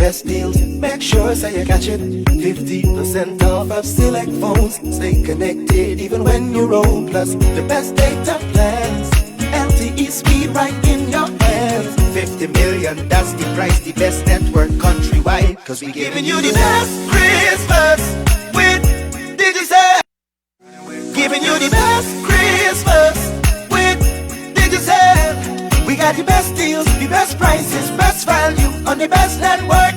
best deals. Make sure so you catch it. 50% off of select phones. Stay connected even when you roam. Plus the best data plans. LTE speed right in your hands. 50 million, that's the price. The best network countrywide. Cause we giving you the best Christmas with Digicel. Giving you the best Christmas with Digicel. We got the best deals, the best prices, best value on the best network.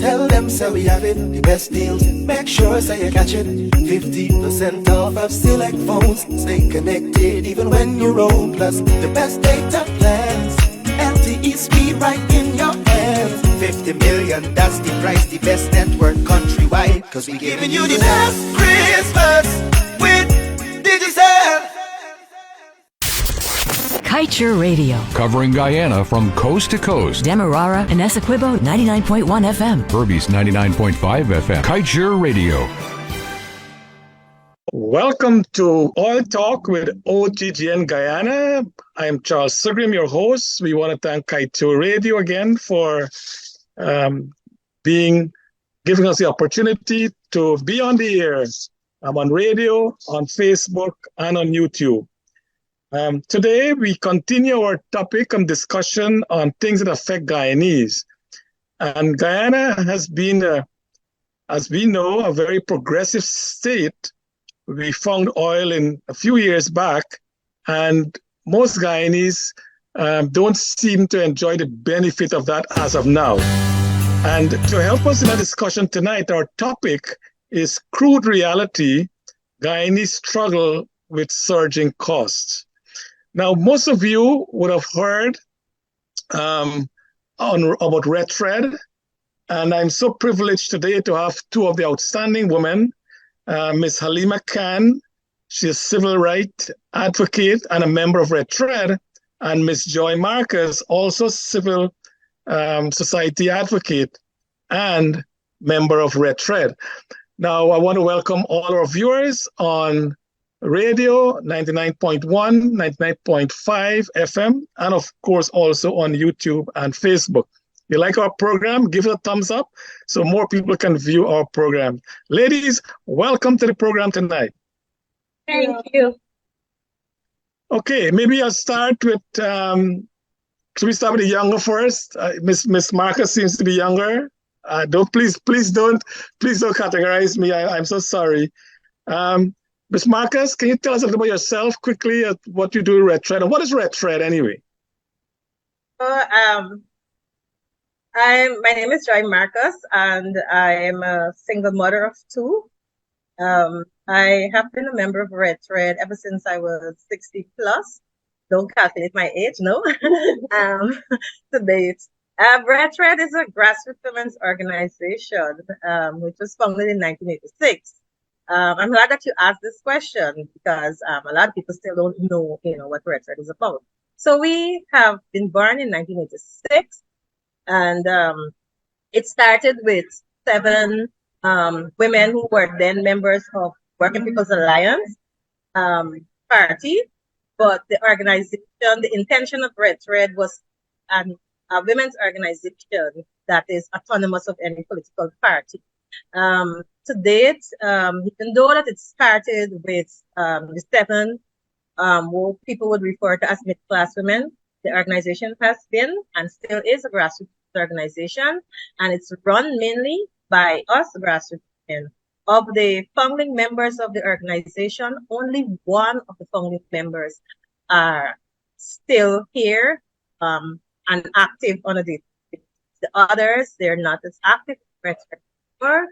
Tell them so we have it, the best deals. Make sure so you catch it. 50% off of select phones. Stay connected even when you roam. Plus the best data plans. LTE speed right in your hands. 50 million, that's the price. The best network countrywide. Cause we giving you the best Christmas with Digicel. Kite Radio. Covering Guyana from coast to coast. Demerara and Essequibo 99.1 FM. Berbice 99.5 FM. Kite Radio. Welcome to Oil Talk with OGGN Guyana. I am Charles Sugrim, your host. We want to thank Kite Radio again for giving us the opportunity to be on the air. I'm on radio, on Facebook, and on YouTube. Today, we continue our topic and discussion on things that affect Guyanese. And Guyana has been, as we know, a very progressive state. We found oil in a few years back, and most Guyanese don't seem to enjoy the benefit of that as of now. And to help us in our discussion tonight, our topic is Crude Reality, Guyanese struggle with surging costs. Now, most of you would have heard about Red Thread, and I'm so privileged today to have two of the outstanding women, Ms. Halima Khan, she's a civil rights advocate and a member of Red Thread, and Ms. Joy Marcus, also civil society advocate and member of Red Thread. Now, I want to welcome all our viewers on radio, 99.1, 99.5 FM, and of course also on YouTube and Facebook. If you like our program, give it a thumbs up so more people can view our program. Ladies, welcome to the program tonight. Thank you. Okay, maybe I'll start with, should we start with the younger first? Miss Marcus seems to be younger. Please don't categorize me. I'm so sorry. Ms. Marcus, can you tell us a little about yourself quickly, what you do at Red Thread, and what is Red Thread anyway? My name is Joy Marcus, and I am a single mother of two. I have been a member of Red Thread ever since I was 60 plus. Don't calculate my age, no. To date. Red Thread is a grassroots women's organization, which was founded in 1986. I'm glad that you asked this question because a lot of people still don't know, what Red Thread is about. So we have been born in 1986, and it started with 7 women who were then members of Working People's Alliance party. But the organization, the intention of Red Thread was a women's organization that is autonomous of any political party. To date, even though that it started with the 7 what people would refer to as mid-class women, the organization has been and still is a grassroots organization, and it's run mainly by us grassroots women. Of the founding members of the organization, only one of the founding members are still here and active on a day. The others, they're not as active, but we're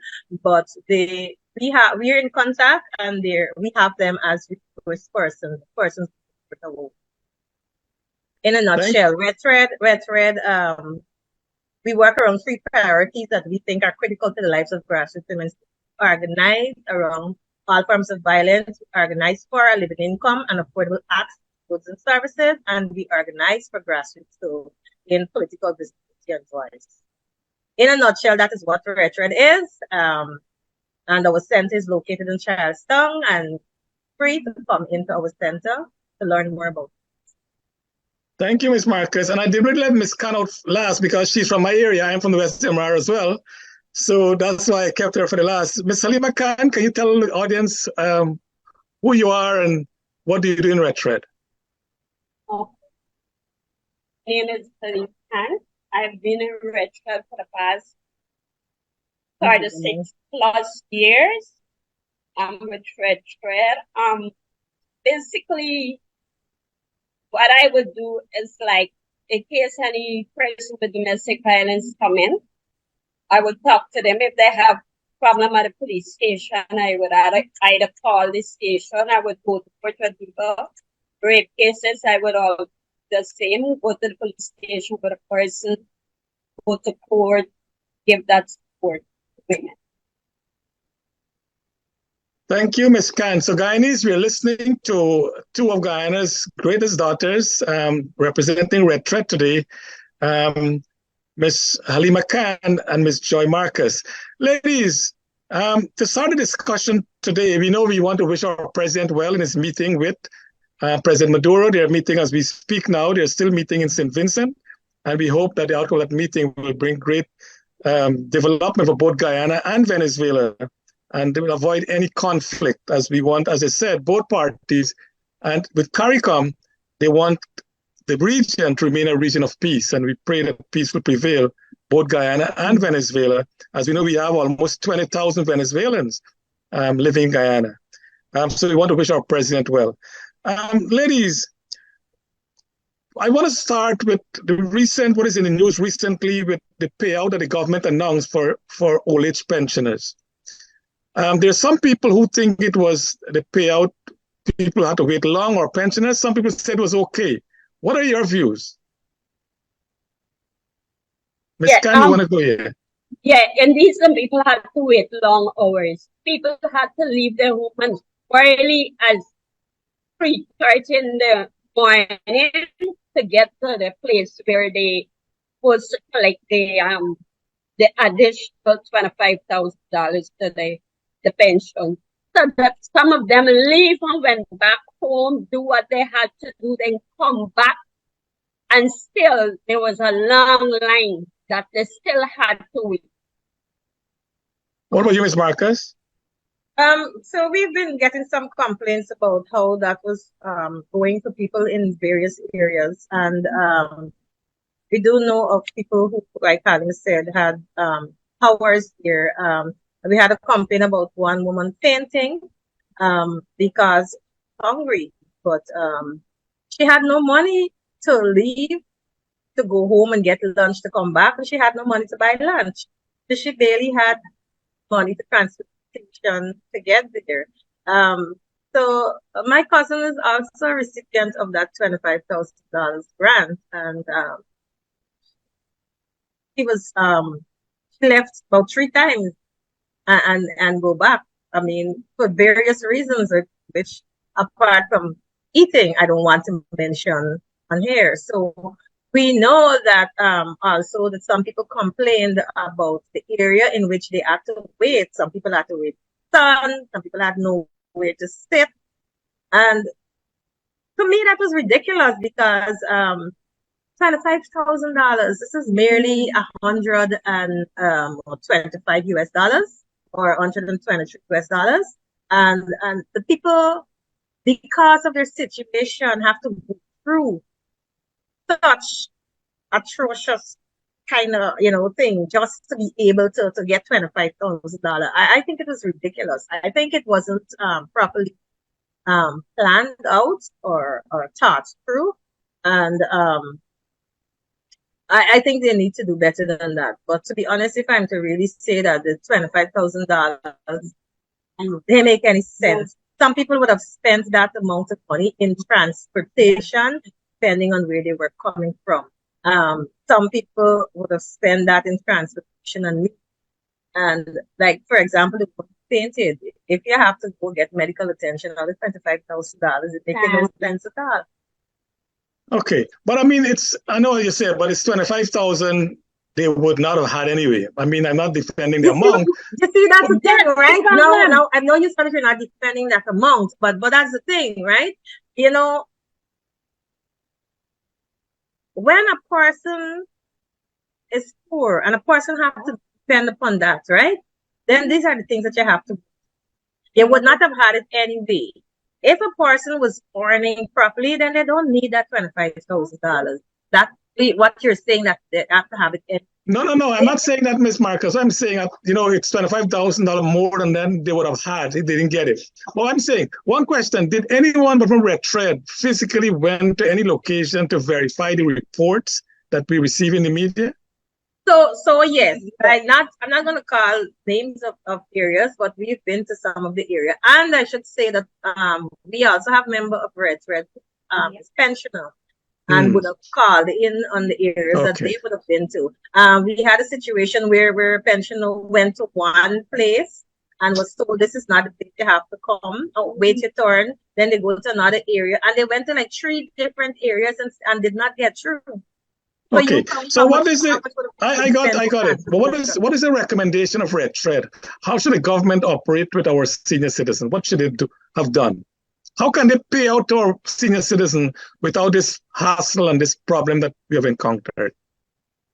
in contact, and we have them as resource persons. In a nutshell, Red Thread, we work around 3 priorities that we think are critical to the lives of grassroots women. Organize around all forms of violence, organize for a living income and affordable access to goods and services, and we organize for grassroots to gain political visibility and voice. In a nutshell, that is what Red Thread is. And our center is located in Charlestown, and free to come into our center to learn more about it. Thank you, Ms. Marcus. And I deliberately let Ms. Khan out last because she's from my area. I'm from the West MR as well. So that's why I kept her for the last. Ms. Halima Khan, can you tell the audience who you are and what do you do in Red Thread? Oh, my name is Halima Khan. I've been in Red Thread for the past 36+ years. I'm with Red Thread. Basically, what I would do is like, in case any person with domestic violence come in, I would talk to them. If they have problem at the police station, I would either call the station, I would go to court with people. Rape cases, I would all the same, go to the police station with a person, go to court, give that support to women. Thank you, Ms. Khan. So, Guyanese, we're listening to two of Guyana's greatest daughters representing Red Thread today, Ms. Halima Khan and Ms. Joy Marcus. Ladies, to start the discussion today, we know we want to wish our president well in his meeting with President Maduro. They're meeting as we speak now. They're still meeting in St. Vincent. And we hope that the outcome of that meeting will bring great development for both Guyana and Venezuela. And they will avoid any conflict, as we want, as I said, both parties. And with CARICOM, they want the region to remain a region of peace. And we pray that peace will prevail, both Guyana and Venezuela. As we know, we have almost 20,000 Venezuelans living in Guyana. So we want to wish our president well. Ladies, I want to start with the recent, what is in the news recently with the payout that the government announced for old age pensioners. There are some people who think it was the payout, people had to wait long, or pensioners. Some people said it was okay. What are your views? Ms. Khan, you want to go here? Yeah, indeed, some people had to wait long hours. People had to leave their home early as 3:30 in the morning to get to the place where they was to collect the additional $25,000 to the pension. So that some of them leave and went back home, do what they had to do, then come back. And still, there was a long line that they still had to wait. What about you, Ms. Marcus? So we've been getting some complaints about how that was going to people in various areas. And we do know of people who, like Alan said, had powers here. We had a complaint about one woman fainting because hungry, but she had no money to leave, to go home and get lunch to come back, and she had no money to buy lunch. So she barely had money to transportation to get there. So my cousin is also a recipient of that $25,000 grant, and he was left about 3 times and go back. I mean, for various reasons, which apart from eating, I don't want to mention on here. So we know that also that some people complained about the area in which they had to wait. Some people had to wait sun, some people had nowhere to sit. And to me, that was ridiculous because $25,000, this is merely 125 US dollars or 123 US dollars. And the people, because of their situation, have to go through such atrocious kind of, thing just to be able to get $25,000. I think it was ridiculous. I think it wasn't properly planned out or thought through. And I think they need to do better than that. But to be honest, if I'm to really say that the $25,000 they make any sense. Some people would have spent that amount of money in transportation, depending on where they were coming from. Some people would have spent that in transportation and like, for example, the fainted. If you have to go get medical attention, out of $25,000, it makes no sense at all. Okay, but I mean, I know what you said, but it's 25,000 they would not have had anyway. I mean, I'm not defending the amount. You see, that's the thing, right? No, I know you said you're not defending that amount, but that's the thing, right? when a person is poor and a person have to depend upon that, right? Then these are the things that you have to. They would not have had it anyway. If a person was earning properly, then they don't need that $25,000. That's what you're saying, that they have to have it. No. I'm not saying that, Miss Marcus. I'm saying that, it's $25,000 more than then they would have had if they didn't get it. Well, I'm saying, one question, did anyone from Red Thread physically went to any location to verify the reports that we receive in the media? So yes, I'm not going to call names of areas, but we've been to some of the area. And I should say that we also have member of Red Thread, pensioner, and would have called in on the areas that they would have been to. We had a situation where a pensioner went to one place and was told, this is not the place you have to come, wait your turn. Then they go to another area, and they went to like 3 different areas and did not get through. Okay, so what is it? I got it. But what is the recommendation of Red Thread? How should the government operate with our senior citizens? What should they have done? How can they pay out to our senior citizen without this hassle and this problem that we have encountered?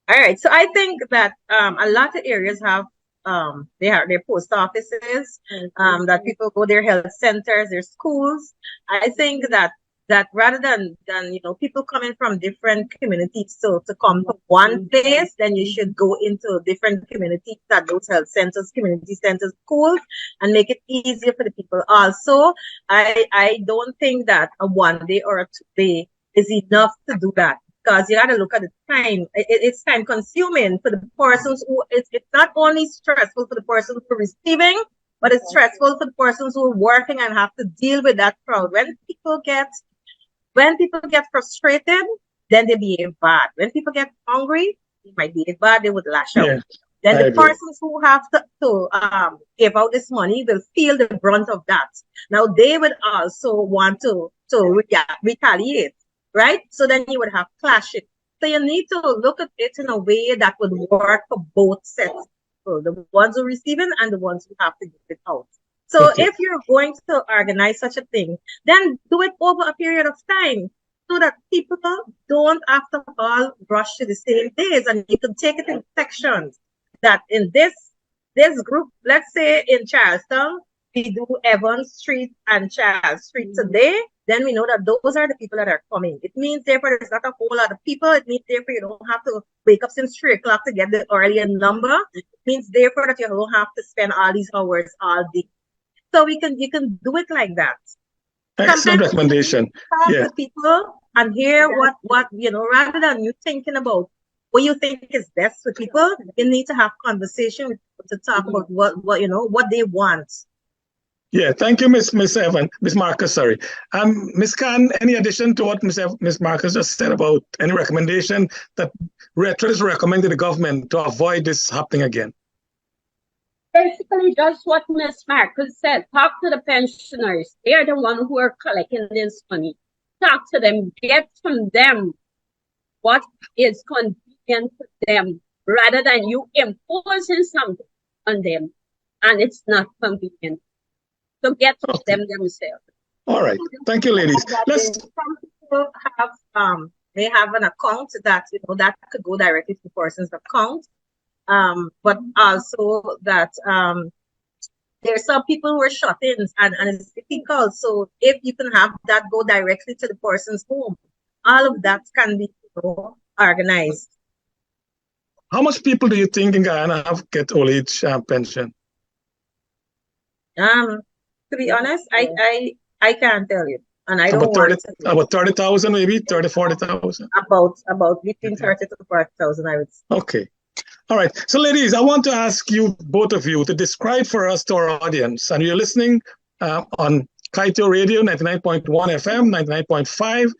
All right, so I think that a lot of areas have they have their post offices, that people go, their health centers, their schools. I think that rather than people coming from different communities to come to one place, then you should go into different communities at those health centers, community centers, schools, and make it easier for the people. Also, I don't think that a 1 day or a 2 day is enough to do that, because you got to look at the time. It's time consuming for the persons who, it's not only stressful for the person who are receiving, but it's stressful for the persons who are working and have to deal with that crowd. When people get frustrated, then they behave bad. When people get hungry, they might behave bad, they would lash out. Then the persons who have to give out this money will feel the brunt of that. Now they would also want to retaliate, right? So then you would have clashes. So you need to look at it in a way that would work for both sets. So the ones who are receiving and the ones who have to give it out. So if you're going to organize such a thing, then do it over a period of time so that people don't, after all, rush to the same days. And you can take it in sections. That in this group, let's say in Charlestown, we do Evans Street and Charles Street today, then we know that those are the people that are coming. It means, therefore, there's not a whole lot of people. It means, therefore, you don't have to wake up since 3 o'clock to get the earlier number. It means, therefore, that you don't have to spend all these hours all day. So you can do it like that. Excellent recommendation. Talk to people and hear what rather than you thinking about what you think is best for people, you need to have conversation with people to talk about what they want. Yeah, thank you, Miss Marcus. Sorry, Miss Khan. Any addition to what Miss Marcus just said about any recommendation that Red Thread is recommending the government to avoid this happening again? Basically, just what Miss Marcus said. Talk to the pensioners. They are the ones who are collecting this money. Talk to them. Get from them what is convenient to them, rather than you imposing something on them and it's not convenient. So get to them themselves. All right. Thank you, ladies. Some people have they have an account that that could go directly to the person's account. But also that there's some people who are shut-ins and it's difficult. So if you can have that go directly to the person's home, all of that can be organized. How much people do you think in Guyana get old age pension? To be honest, I can't tell you, and I don't want to. About 30,000, maybe 40,000. About between 30 to 40,000, I would say. Okay. All right. So, ladies, I want to ask you, both of you, to describe for us, to our audience, and you're listening on Kaito Radio 99.1 FM, 99.5, and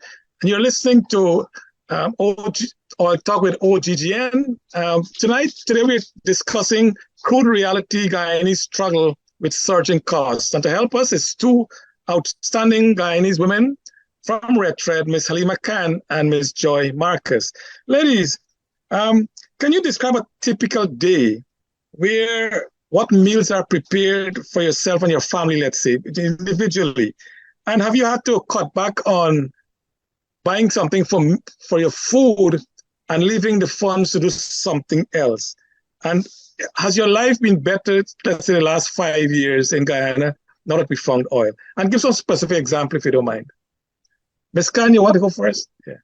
you're listening to Talk with OGGN. Today we're discussing Crude Reality, Guyanese struggle with surging costs. And to help us is 2 outstanding Guyanese women from Red Thread, Miss Halima Khan and Miss Joy Marcus. Ladies, can you describe a typical day what meals are prepared for yourself and your family, let's say, individually? And have you had to cut back on buying something for your food and leaving the funds to do something else. And has your life been better, let's say, the last 5 years in Guyana, now that we found oil? And give some specific example if you don't mind. Ms. Khan, you want to go first? Yeah.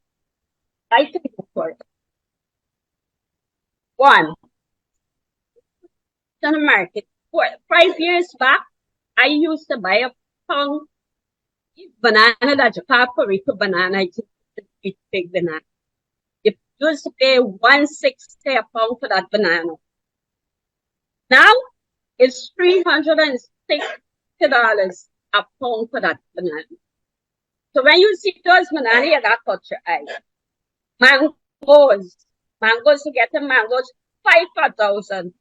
I can go first. One, in the market. 5 years back, I used to buy a pound banana that you call Perico banana. It's big banana. You used to pay $160 a pound for that banana. Now it's $360 a pound for that banana. So when you see those banana, you gotta touch your eye. Mangoes to get the mangoes, 5,000,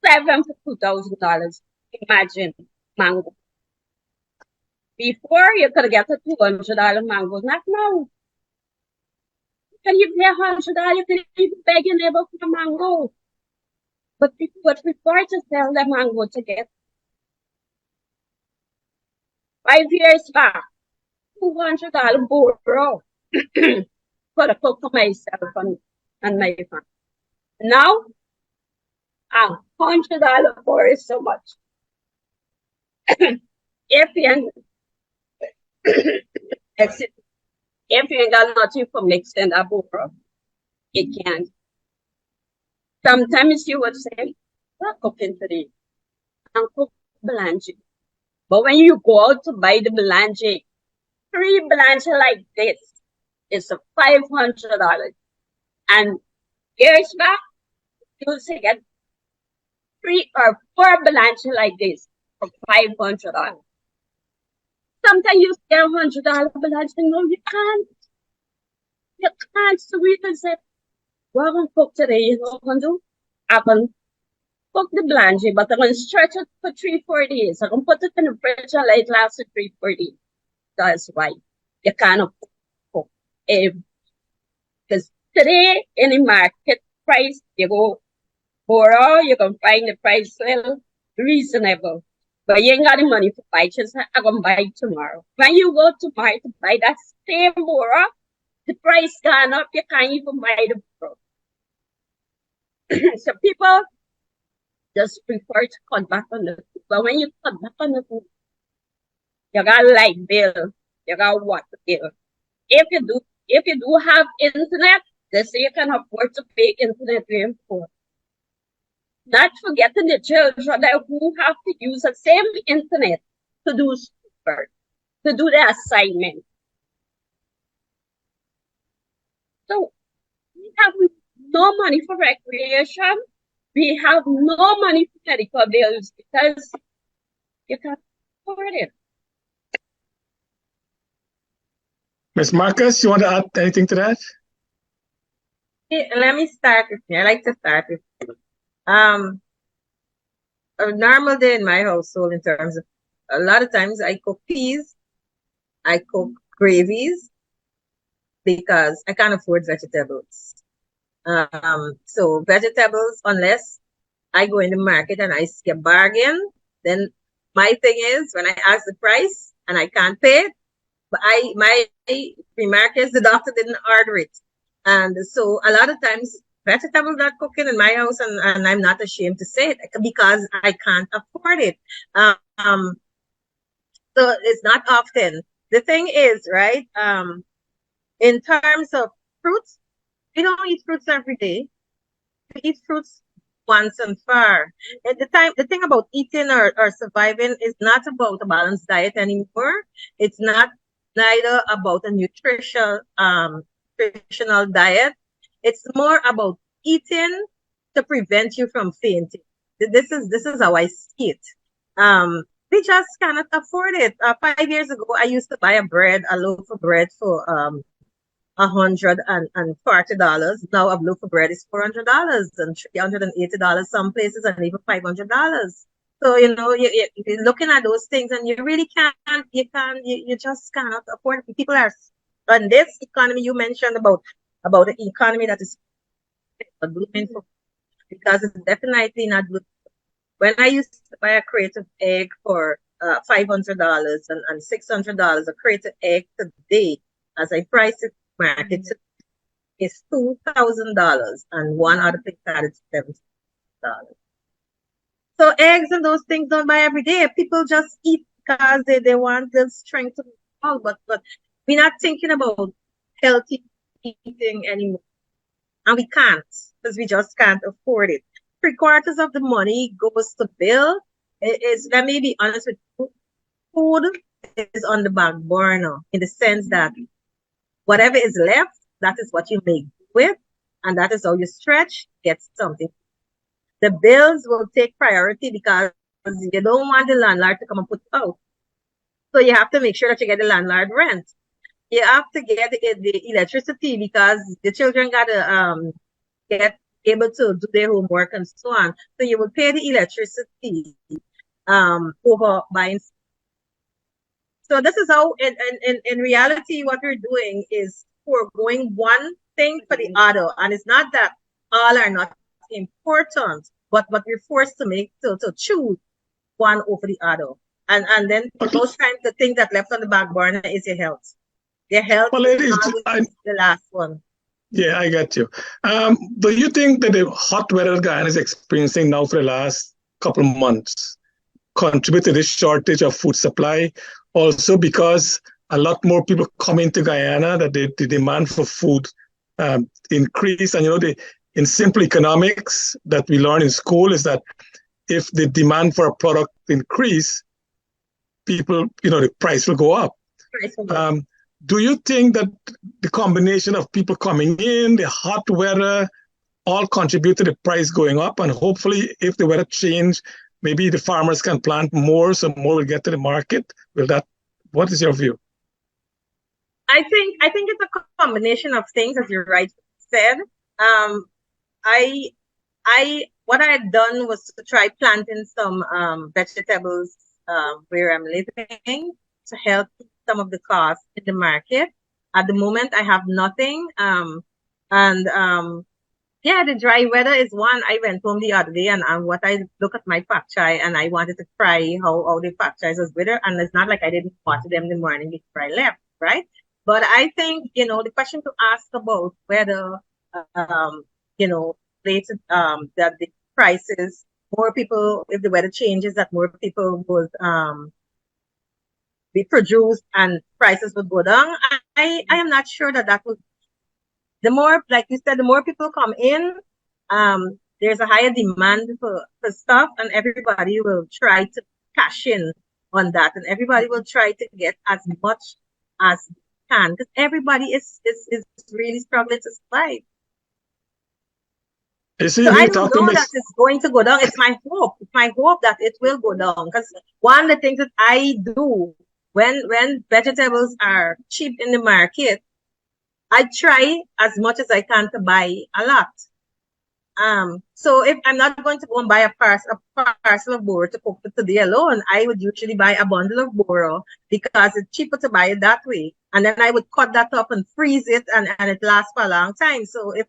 7 for $2,000. Imagine mango. Before you could get a $200 mango, not now. You can even pay $100, you can even beg your neighbor for a mango. But people would prefer to sell the mango to get 5 years back, $200 borrow for the cook for myself and my family. Now, $100 for is so much. If you ain't got nothing for mixing that borrow, you can't. Sometimes you would say, "We're cooking today and cook belange." But when you go out to buy the belange, 3 belange like this is $500. And years back, you would say get 3 or 4 belange like this for $500. Sometimes you get $100 belange, and no, you can't. You can't. So we can say, "We're going to cook today, you know what I'm going to do? I'm going to cook the belange, but I'm going to stretch it for 3-4 days. I'm going to put it in the fridge and let it last for 3-4 days." That's why you cannot cook. Because today in the market price, you go borrow, you can find the price well reasonable. But you ain't got the money to buy, just I'm going to buy it tomorrow. When you go to buy that same borrow, the price gone up, you can't even buy the borrow. So people just prefer to cut back on the food. But when you cut back on the food, you got light bill, you got water bill. If you do have internet, they say you can afford to pay internet rate for. Not forgetting the children who have to use the same internet to do schoolwork, to do the assignment. So we have no money for recreation. We have no money for medical bills because you can't afford it. Ms. Marcus, you want to add anything to that? Let me start with me. I like to start with a normal day in my household in terms of a lot of times I cook peas, I cook gravies because I can't afford vegetables. So vegetables, unless I go in the market and I see a bargain, then my thing is when I ask the price and I can't pay it, but my remark is the doctor didn't order it. And so a lot of times vegetables not cooking in my house, and I'm not ashamed to say it because I can't afford it. So it's not often. The thing is, right? In terms of fruits, we don't eat fruits every day. We eat fruits once and far. At the thing about eating or surviving is not about a balanced diet anymore. It's not neither about a nutritional diet. It's more about eating to prevent you from fainting. This is how I see it. We just cannot afford it. 5 years ago, I used to buy a loaf of bread for $140. Now a loaf of bread is $400 and $380 some places, and even $500. So you're looking at those things, and you really you just cannot afford it. People are on this economy you mentioned about the economy that is blooming for, because it's definitely not blooming. When I used to buy a crate of egg for $500 and $600 a crate of egg today, as I price it market is $2,000, and one other place had it $70. So eggs and those things don't buy every day. People just eat because they want the strength to all, but we're not thinking about healthy eating anymore. And we can't, because we just can't afford it. 3/4 of the money goes to bill. Let me be honest with you, food is on the back burner in the sense that whatever is left, that is what you make with, and that is how you stretch, get something. The bills will take priority because you don't want the landlord to come and put you out. So you have to make sure that you get the landlord rent. You have to get the electricity because the children got to get able to do their homework and so on. So you will pay the electricity over buying. So this is how, in reality, what we're doing is foregoing one thing for the other. And it's not that all are not important, but we're forced to make to choose one over the other. And then most times the thing that left on the back burner is your health. Your health is the last one. Yeah, I get you. Do you think that the hot weather Guyana is experiencing now for the last couple of months contribute to this shortage of food supply? Also, because a lot more people come into Guyana, that the demand for food increase. And in simple economics that we learn in school is that if the demand for a product increase, people, the price will go up. Do you think that the combination of people coming in, the hot weather, all contribute to the price going up? And hopefully, if the weather change, maybe the farmers can plant more, so more will get to the market. What is your view? I think it's a combination of things, as you rightly said. What I had done was to try planting some vegetables where I'm living to help some of the costs in the market. At the moment, I have nothing. The dry weather is one. I went home the other day and what I look at my pak chai and I wanted to try how the pak chai was with her. And it's not like I didn't water them in the morning before I left, right? But I think, the question to ask about whether, later, that the prices, more people, if the weather changes, that more people would, be produced and prices would go down. I am not sure that would. The more, like you said, the more people come in, there's a higher demand for stuff, and everybody will try to cash in on that, and everybody will try to get as much as they can because everybody is really struggling to survive. So I don't know that it's going to go down. It's my hope. It's my hope that it will go down because one of the things that I do when vegetables are cheap in the market, I try as much as I can to buy a lot. So if I'm not going to go and buy a parcel of boro to cook for today alone, I would usually buy a bundle of boro because it's cheaper to buy it that way. And then I would cut that up and freeze it and it lasts for a long time. So if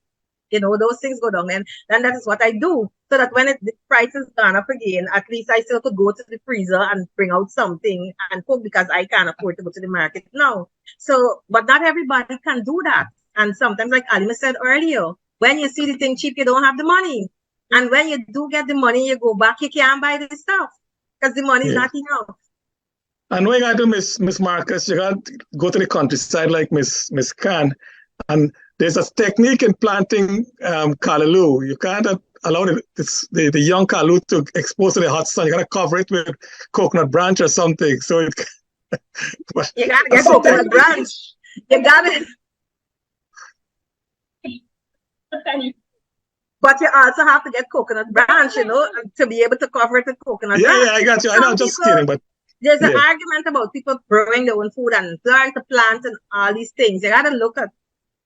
those things go down, then that is what I do. So that when the price is gone up again, at least I still could go to the freezer and bring out something and cook because I can't afford to go to the market now. So, but not everybody can do that. And sometimes, like Alima said earlier, when you see the thing cheap, you don't have the money. And when you do get the money, you go back, you can't buy the stuff because the money is not enough. And when you got to Miss Marcus, you got to go to the countryside like Miss Khan. And there's a technique in planting callaloo. You can't allow the young callaloo to expose to the hot sun. You got to cover it with coconut branch or something. So you got to get coconut branch. You got it. But you also have to get coconut branch, to be able to cover it with coconut branch. Yeah, I got you. I know, just kidding, but there's an argument about people growing their own food and learn to plant and all these things. You got to look at,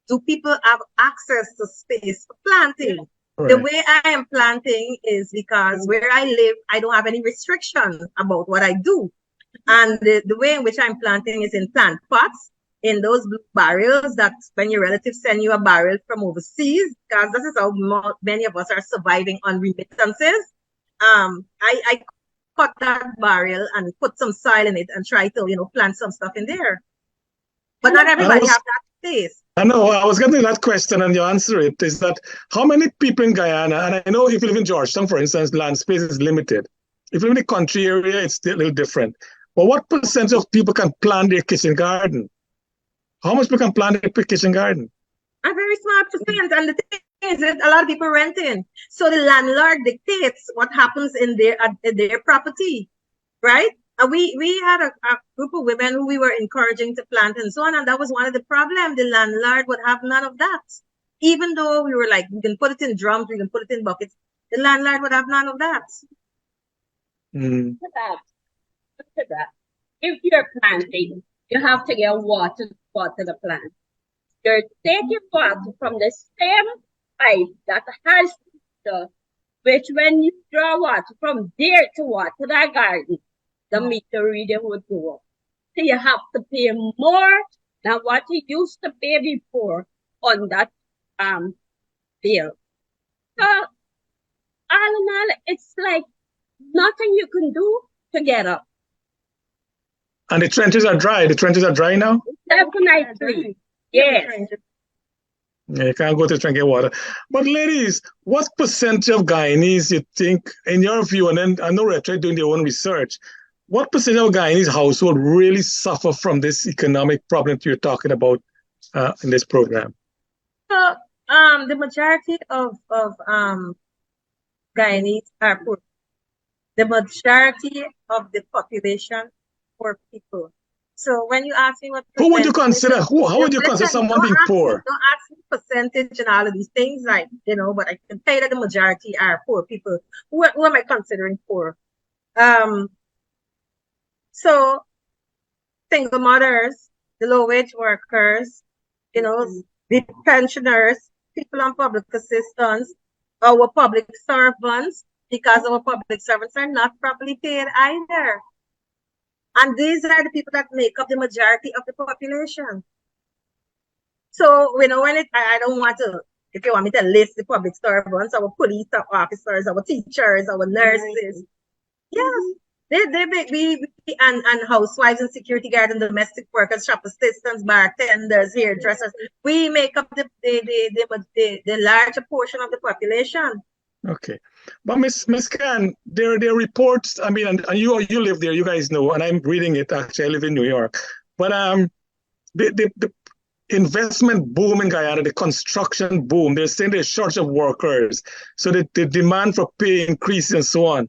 do people have access to space for planting? Right. The way I am planting is because where I live, I don't have any restriction about what I do. And the way in which I'm planting is in plant pots, in those blue barrels that when your relatives send you a barrel from overseas, because this is how many of us are surviving on remittances. I cut that barrel and put some soil in it and try to, plant some stuff in there. But not everybody have that space. I know. I was getting that question, and you answer it. Is that how many people in Guyana? And I know if you live in Georgetown, for instance, land space is limited. If you live in the country area, it's a little different. But what percentage of people can plant their kitchen garden? How much people can plant their kitchen garden? A very small percent. And the thing is that a lot of people renting. So the landlord dictates what happens in their property, right? And we had a group of women who we were encouraging to plant and so on, and that was one of the problems. The landlord would have none of that. Even though we were like, we can put it in drums, we can put it in buckets, the landlord would have none of that. Mm. Look at that. If you're planting, you have to get water to water the plant. You're taking water from the same pipe that has the, which when you draw water from there to water that garden, the meter reading would go up. So you have to pay more than what you used to pay before on that bill. So all in all, it's like nothing you can do to get up. And the trenches are dry. The trenches are dry now? Definitely. Yes. Yeah, you can't go to drinking water. But ladies, what percentage of Guyanese you think, in your view, and then I know they're doing their own research, what percentage of Guyanese household really suffer from this economic problem that you're talking about in this program? So the majority of Guyanese are poor. The majority of the population poor people. So when you ask me what who would you consider? How would you consider someone being poor? Don't ask me percentage and all of these things, like, you know, but I can tell you that the majority are poor people. Who am I considering poor? So single mothers, the low wage workers, you know, the pensioners, people on public assistance, our public servants, because our public servants are not properly paid either. And these are the people that make up the majority of the population. So, you know, I don't want to, if you want me to list the public servants, our police officers, our teachers, our nurses. Yes, we and housewives and security guards and domestic workers, shop assistants, bartenders, hairdressers. We make up the larger portion of the population. Okay, but Miss Khan, there are reports. I mean, and you live there, you guys know, and I'm reading it. Actually, I live in New York, but the investment boom in Guyana, the construction boom. They're saying there's shortage of workers, so the demand for pay increase and so on.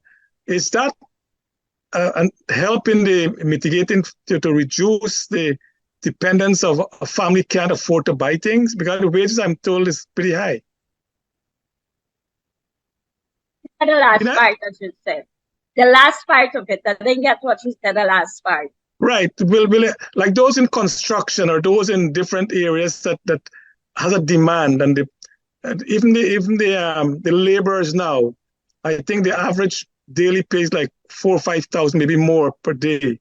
Is that helping the mitigating to reduce the dependence of a family can't afford to buy things because the wages, I'm told, is pretty high. The last part, as you said. The last part of it. I didn't get what you said, the last part. Right. Will like those in construction or those in different areas that has a demand, and even the laborers now, I think the average daily pay is like 4,000 or 5,000, maybe more per day.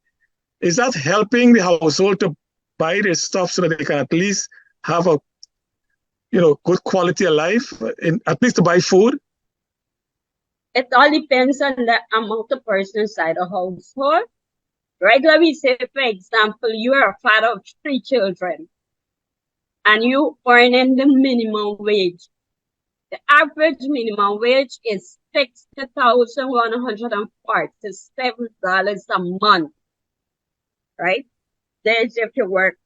Is that helping the household to buy their stuff so that they can at least have a good quality of life, at least to buy food? It all depends on the amount of person inside a household. Right? Let me say, for example, you are a father of 3 children and you earning the minimum wage. The average minimum wage is $60,147 a month. Right? There's if you work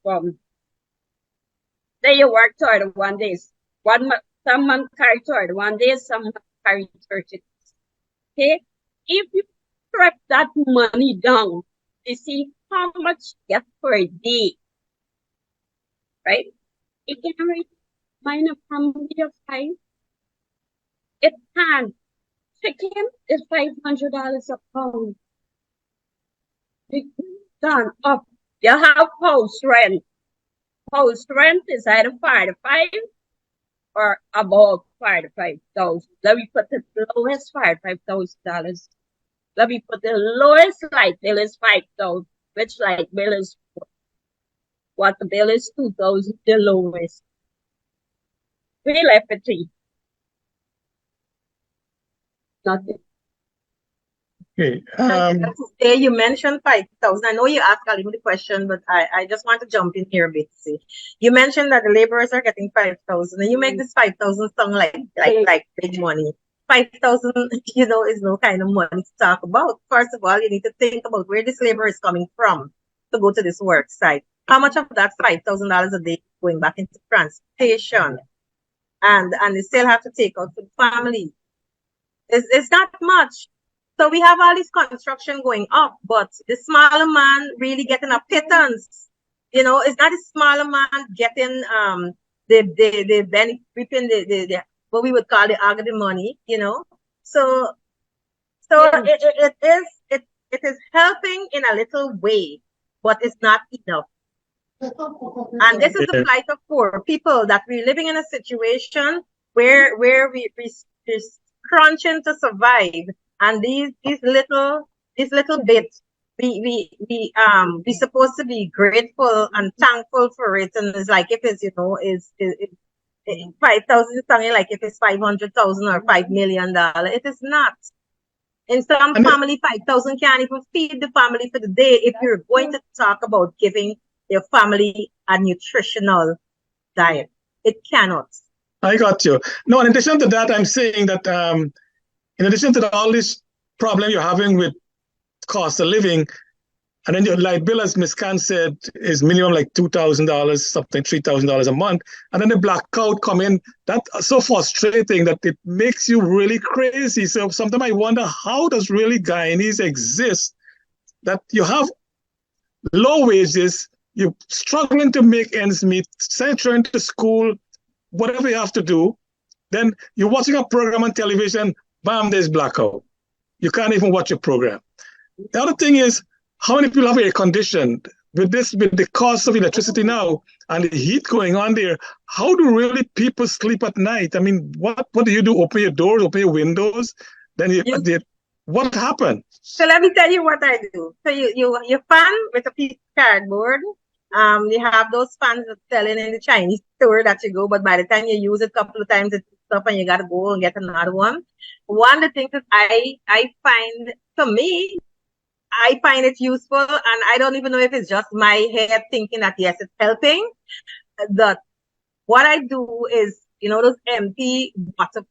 say you work 31 days. Some month carry 31 days, some month carry 30. Okay, if you track that money down, you see how much you get per day, right? It generates mine a family of 5. It can. Chicken is $500 a pound. Done up. You have house rent. House rent is either 45 or above 45,000. Let me put the lowest $5,000. Let me put the lowest light bill is 5,000. Which light bill is 4? What the bill is 2,000, the lowest. We left for 3. Nothing. Okay. Today you mentioned 5,000. I know you asked Alim the question, but I just want to jump in here a bit. See, you mentioned that the laborers are getting 5,000, and you make this 5,000 sound like big money. 5,000, is no kind of money to talk about. First of all, you need to think about where this labor is coming from to go to this work site. How much of that $5,000 a day going back into transportation, and they still have to take out for the family. It's not much. So we have all this construction going up, but the smaller man really getting a pittance. It's not the smaller man getting the benefit, reaping the what we would call the agony money. So it is helping in a little way, but it's not enough. And this is the plight of poor people, that we're living in a situation where we're crunching to survive, and these little bits, we supposed to be grateful and thankful for it. And it's like, if it's is 5,000, it's something like if it's 500,000 or $5 million, it is not. In some family, 5,000 can't even feed the family for the day. If you're going to talk about giving your family a nutritional diet, it cannot. I got you. No, in addition to that, I'm saying that in addition to all this problem you're having with cost of living, and then your light bill, as Ms. Khan said, is minimum like $2,000, something $3,000 a month, and then the blackout come in. That's so frustrating that it makes you really crazy. So sometimes I wonder, how does really Guyanese exist, that you have low wages, you're struggling to make ends meet, send children to school, whatever you have to do, then you're watching a program on television, bam, there's blackout. You can't even watch a program. The other thing is, how many people have air conditioned? With the cost of electricity now and the heat going on there, how do really people sleep at night? I mean, what do you do? Open your doors, open your windows? Then what happened? So let me tell you what I do. So you fan with a piece of cardboard. You have those fans that selling in the Chinese store that you go, but by the time you use it a couple of times, it's stuff and you gotta go and get another one. One of the things that I find, for me, I find it useful, and I don't even know if it's just my head thinking that yes, it's helping. That what I do is, those empty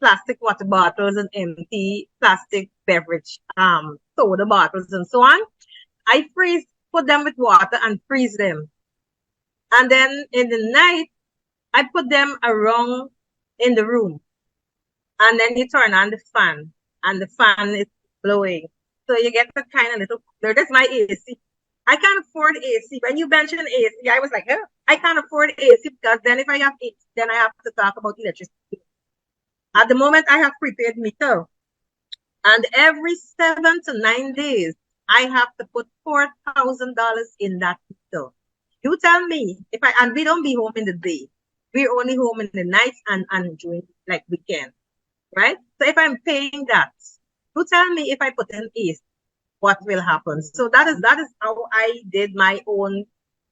plastic water bottles and empty plastic beverage soda bottles and so on, I put them with water and freeze them. And then in the night, I put them around in the room. And then you turn on the fan, and the fan is blowing. So you get that kind of little cooler. That's my AC. I can't afford AC. When you mentioned AC, I was like, I can't afford AC, because then if I have AC, then I have to talk about electricity. At the moment, I have prepaid meter. And every 7 to 9 days, I have to put $4,000 in that meter. You tell me, and we don't be home in the day. We're only home in the night and during like weekend, right? So if I'm paying that, you tell me, if I put in AC, what will happen? So that is how I did my own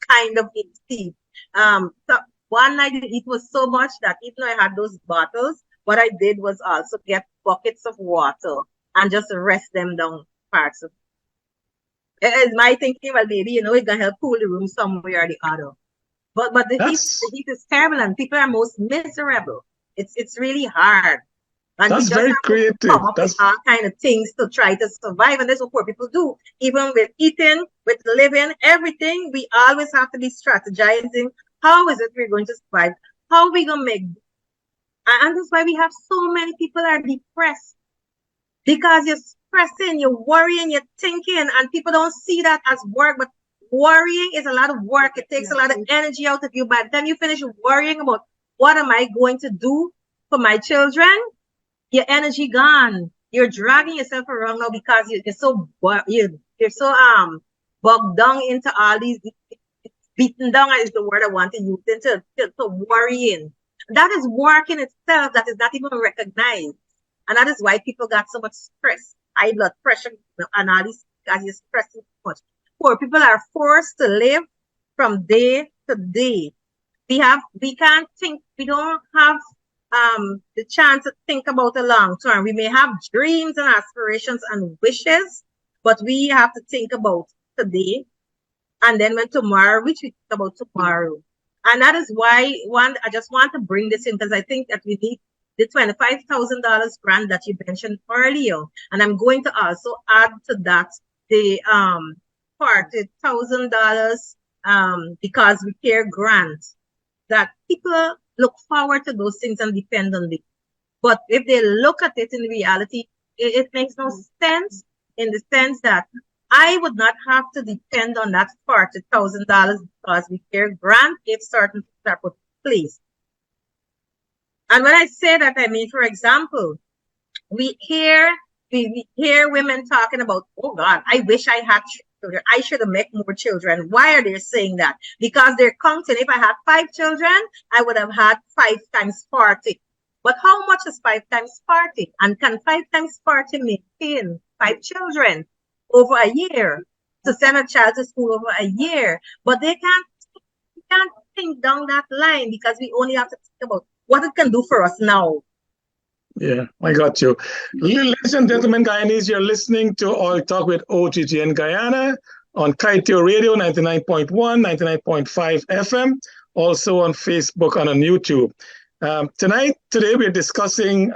kind of AC. So one night it was so much that even though I had those bottles, what I did was also get buckets of water and just rest them down parts of it. It's my thinking, well, maybe, it's gonna help cool the room somewhere or the other. But the heat is terrible, and people are most miserable. It's really hard. And that's very creative. Come up with all kind of things to try to survive, and that's what poor people do. Even with eating, with living, everything, we always have to be strategizing. How is it we're going to survive? How are we gonna make? And that's why we have so many people are depressed, because you're stressing, you're worrying, you're thinking, and people don't see that as work. But worrying is a lot of work. It takes a lot of energy out of you. By the time you finish worrying about what am I going to do for my children, your energy gone. You're dragging yourself around now because you're so bogged down into all these, beaten down is the word I want to use, into worrying. That is work in itself that is not even recognized. And that is why people got so much stress, high blood pressure, and all this, because you're stressing too much. Poor people are forced to live from day to day. We can't think, we don't have the chance to think about the long term. We may have dreams and aspirations and wishes, But we have to think about today, and then when tomorrow, which we think about tomorrow. And that is why I just want to bring this in because I think that we need the $25,000 grant that you mentioned earlier. And I'm going to also add to that the $40,000 because we care grant, that people look forward to those things and depend on them. But if they look at it in reality, it makes no sense, in the sense that I would not have to depend on that $40,000 because we care grant if certain things are put in place. And when I say that, I mean, for example, we hear women talking about, oh God, I wish I had children. I should have made more children. Why are they saying that? Because they're counting. If I had 5 children, I would have had 5 times 40. But how much is 5 times 40? And can 5 times 40 maintain 5 children over a year, to send a child to school over a year? But they can't think down that line because we only have to think about what it can do for us now. Yeah, I got you. Ladies and gentlemen, Guyanese, you're listening to Oil Talk with OGG in Guyana on Kaitio Radio 99.1, 99.5 FM, also on Facebook and on YouTube. Today we're discussing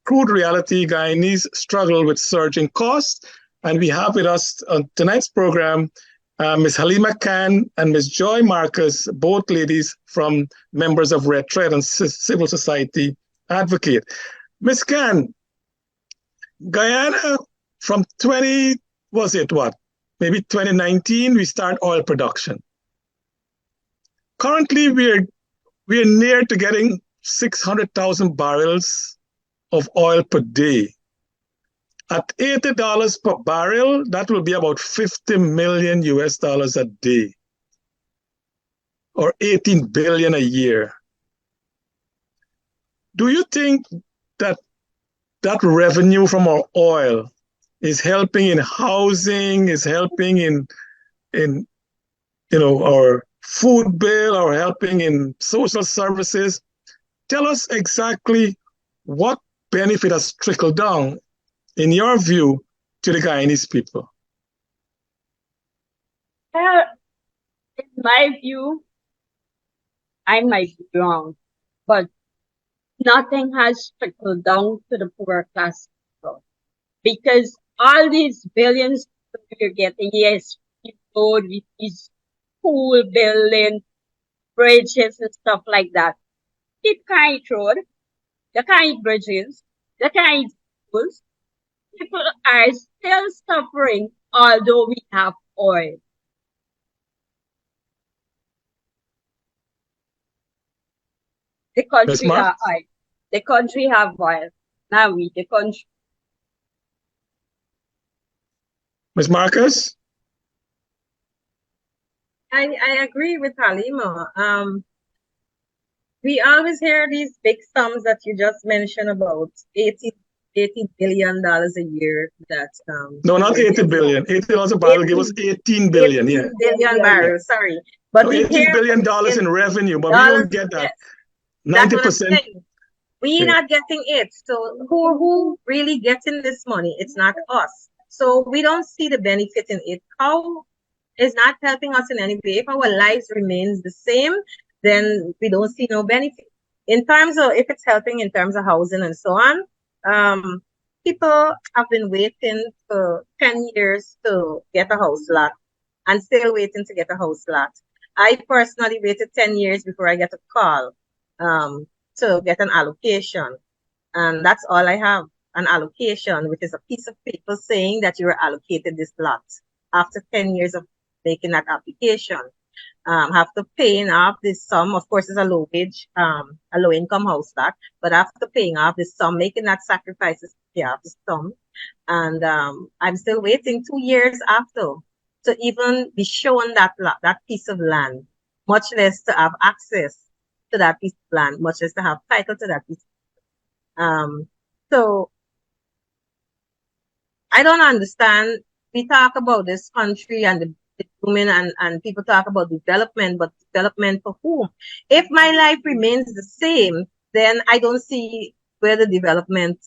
Crude Reality, Guyanese struggle with surging costs. And we have with us on tonight's program Ms. Halima Khan and Ms. Joy Marcus, both ladies from members of Red Thread and Civil Society Advocate. Ms. Khan, Guyana from maybe 2019, we start oil production. Currently, we're near to getting 600,000 barrels of oil per day. At $80 per barrel, that will be about $50 million a day, or 18 billion a year. Do you think that revenue from our oil is helping in housing, is helping in our food bill, or helping in social services? Tell us exactly what benefit has trickled down, in your view, to the Guyanese people. In my view, I might be wrong, but nothing has trickled down to the poor class people, because all these billions we're getting, yes, we road with these school building, bridges and stuff like that. It can't road, the kind bridges, the kind schools. People are still suffering, although we have oil. The country have oil. The country have oil. Now we, the country. Ms. Marcus? I agree with Halima. We always hear these big sums that you just mentioned about $80 billion a year. That no, not 80 billion. $80 a barrel give us 18 billion. 18 billion barrels. Sorry, but no, we $18 billion in revenue, but we don't get that. 90%. We're not getting it. So who really getting this money? It's not us. So we don't see the benefit in it. How is not helping us in any way. If our lives remains the same, then we don't see no benefit. In terms of if it's helping in terms of housing and so on, people have been waiting for 10 years to get a house lot and still waiting to get a house lot. I personally waited 10 years before I get a call to get an allocation. And that's all I have, an allocation, which is a piece of paper saying that you were allocated this lot. After 10 years of making that application, after paying off this sum, of course, it's a low wage, a low income house lot, but after paying off this sum, making that sacrifices to pay off the sum, and I'm still waiting 2 years after to even be shown that lot, that piece of land, much less to have access to that piece of land, much less to have title to that piece. So I don't understand. We talk about this country and the women and people talk about development, but development for whom? If my life remains the same, then I don't see where the development,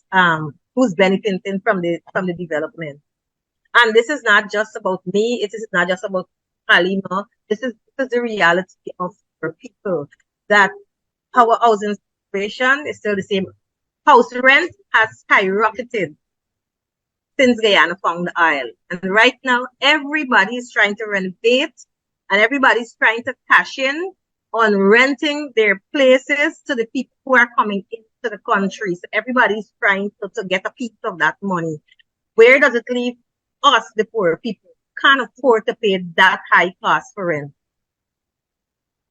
who's benefiting from the development. And this is not just about me. It is not just about Halima. This is the reality of our people, that our housing situation is still the same. House rent has skyrocketed since Guyana found the oil. And right now, everybody is trying to renovate and everybody's trying to cash in on renting their places to the people who are coming into the country. So everybody's trying to get a piece of that money. Where does it leave us, the poor people? Can't afford to pay that high cost for rent.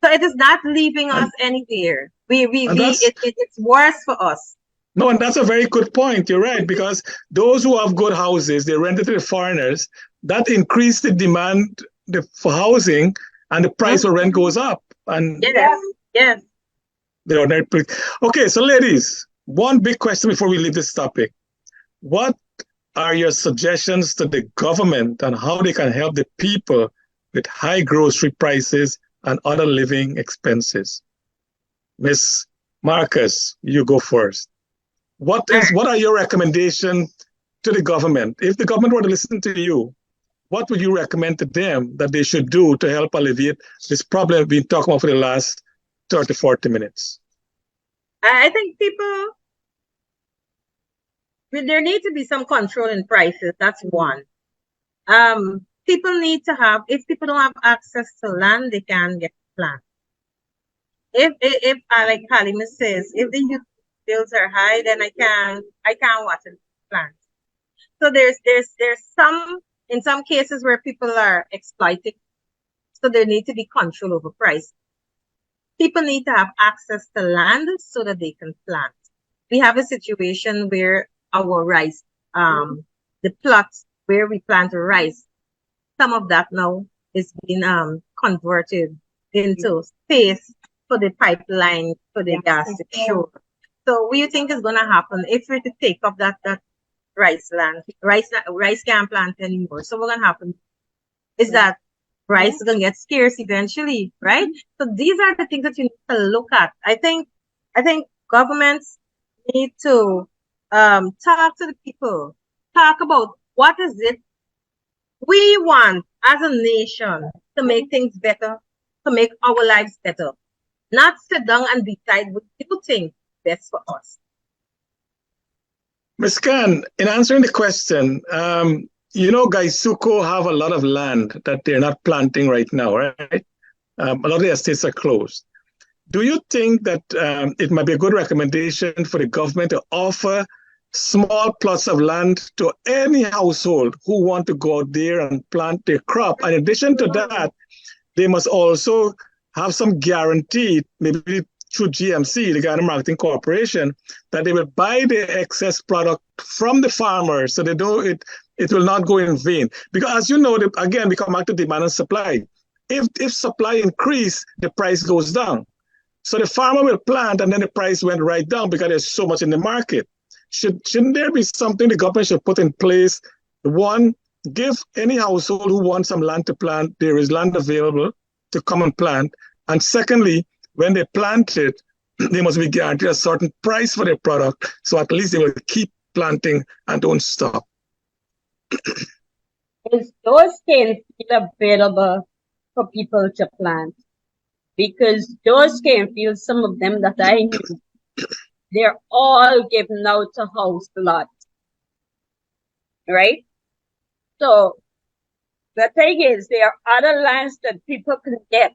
So it is not leaving us anywhere. It's worse for us. No, and that's a very good point. You're right, because those who have good houses, they rent it to the foreigners. That increased the demand for housing, and the price of rent goes up. And yes. The ordinary. Okay, so ladies, one big question before we leave this topic: what are your suggestions to the government on how they can help the people with high grocery prices and other living expenses? Miss Marcus, you go first. What are your recommendations to the government? If the government were to listen to you, what would you recommend to them that they should do to help alleviate this problem we've been talking about for the last 30, 40 minutes? I think there need to be some control in prices. That's one. People need to have, if people don't have access to land, they can get land. If like Halima says, if the utility bills are high, then I can't water plants. So there's some, in some cases where people are exploiting. So there need to be control over price. People need to have access to land so that they can plant. We have a situation where our rice, the plots where we plant rice, some of that now is being converted into space for the pipeline, for the gas to shore. So what do you think is going to happen if we take up that rice land? Rice can't plant anymore. So what's going to happen is that rice is going to get scarce eventually, right? So these are the things that you need to look at. I think governments need to talk to the people, talk about what is it we want as a nation to make things better, to make our lives better. Not sit down and decide what you think best for us. Ms. Khan, in answering the question, Gaisuko have a lot of land that they're not planting right now, right? A lot of the estates are closed. Do you think that it might be a good recommendation for the government to offer small plots of land to any household who want to go out there and plant their crop? In addition to that, they must also have some guarantee, maybe through GMC, the Ghana Marketing Corporation, that they will buy the excess product from the farmers so they don't, it will not go in vain. Because as you know, again, we come back to demand and supply. If supply increase, the price goes down. So the farmer will plant and then the price went right down because there's so much in the market. Shouldn't there be something the government should put in place? One, give any household who wants some land to plant, there is land available to come and plant. And secondly, when they plant it, they must be guaranteed a certain price for their product, so at least they will keep planting and don't stop. Is those cane still available for people to plant? Because those cane fields, some of them that I knew, they're all given out to house lots, right? So the thing is, there are other lands that people can get.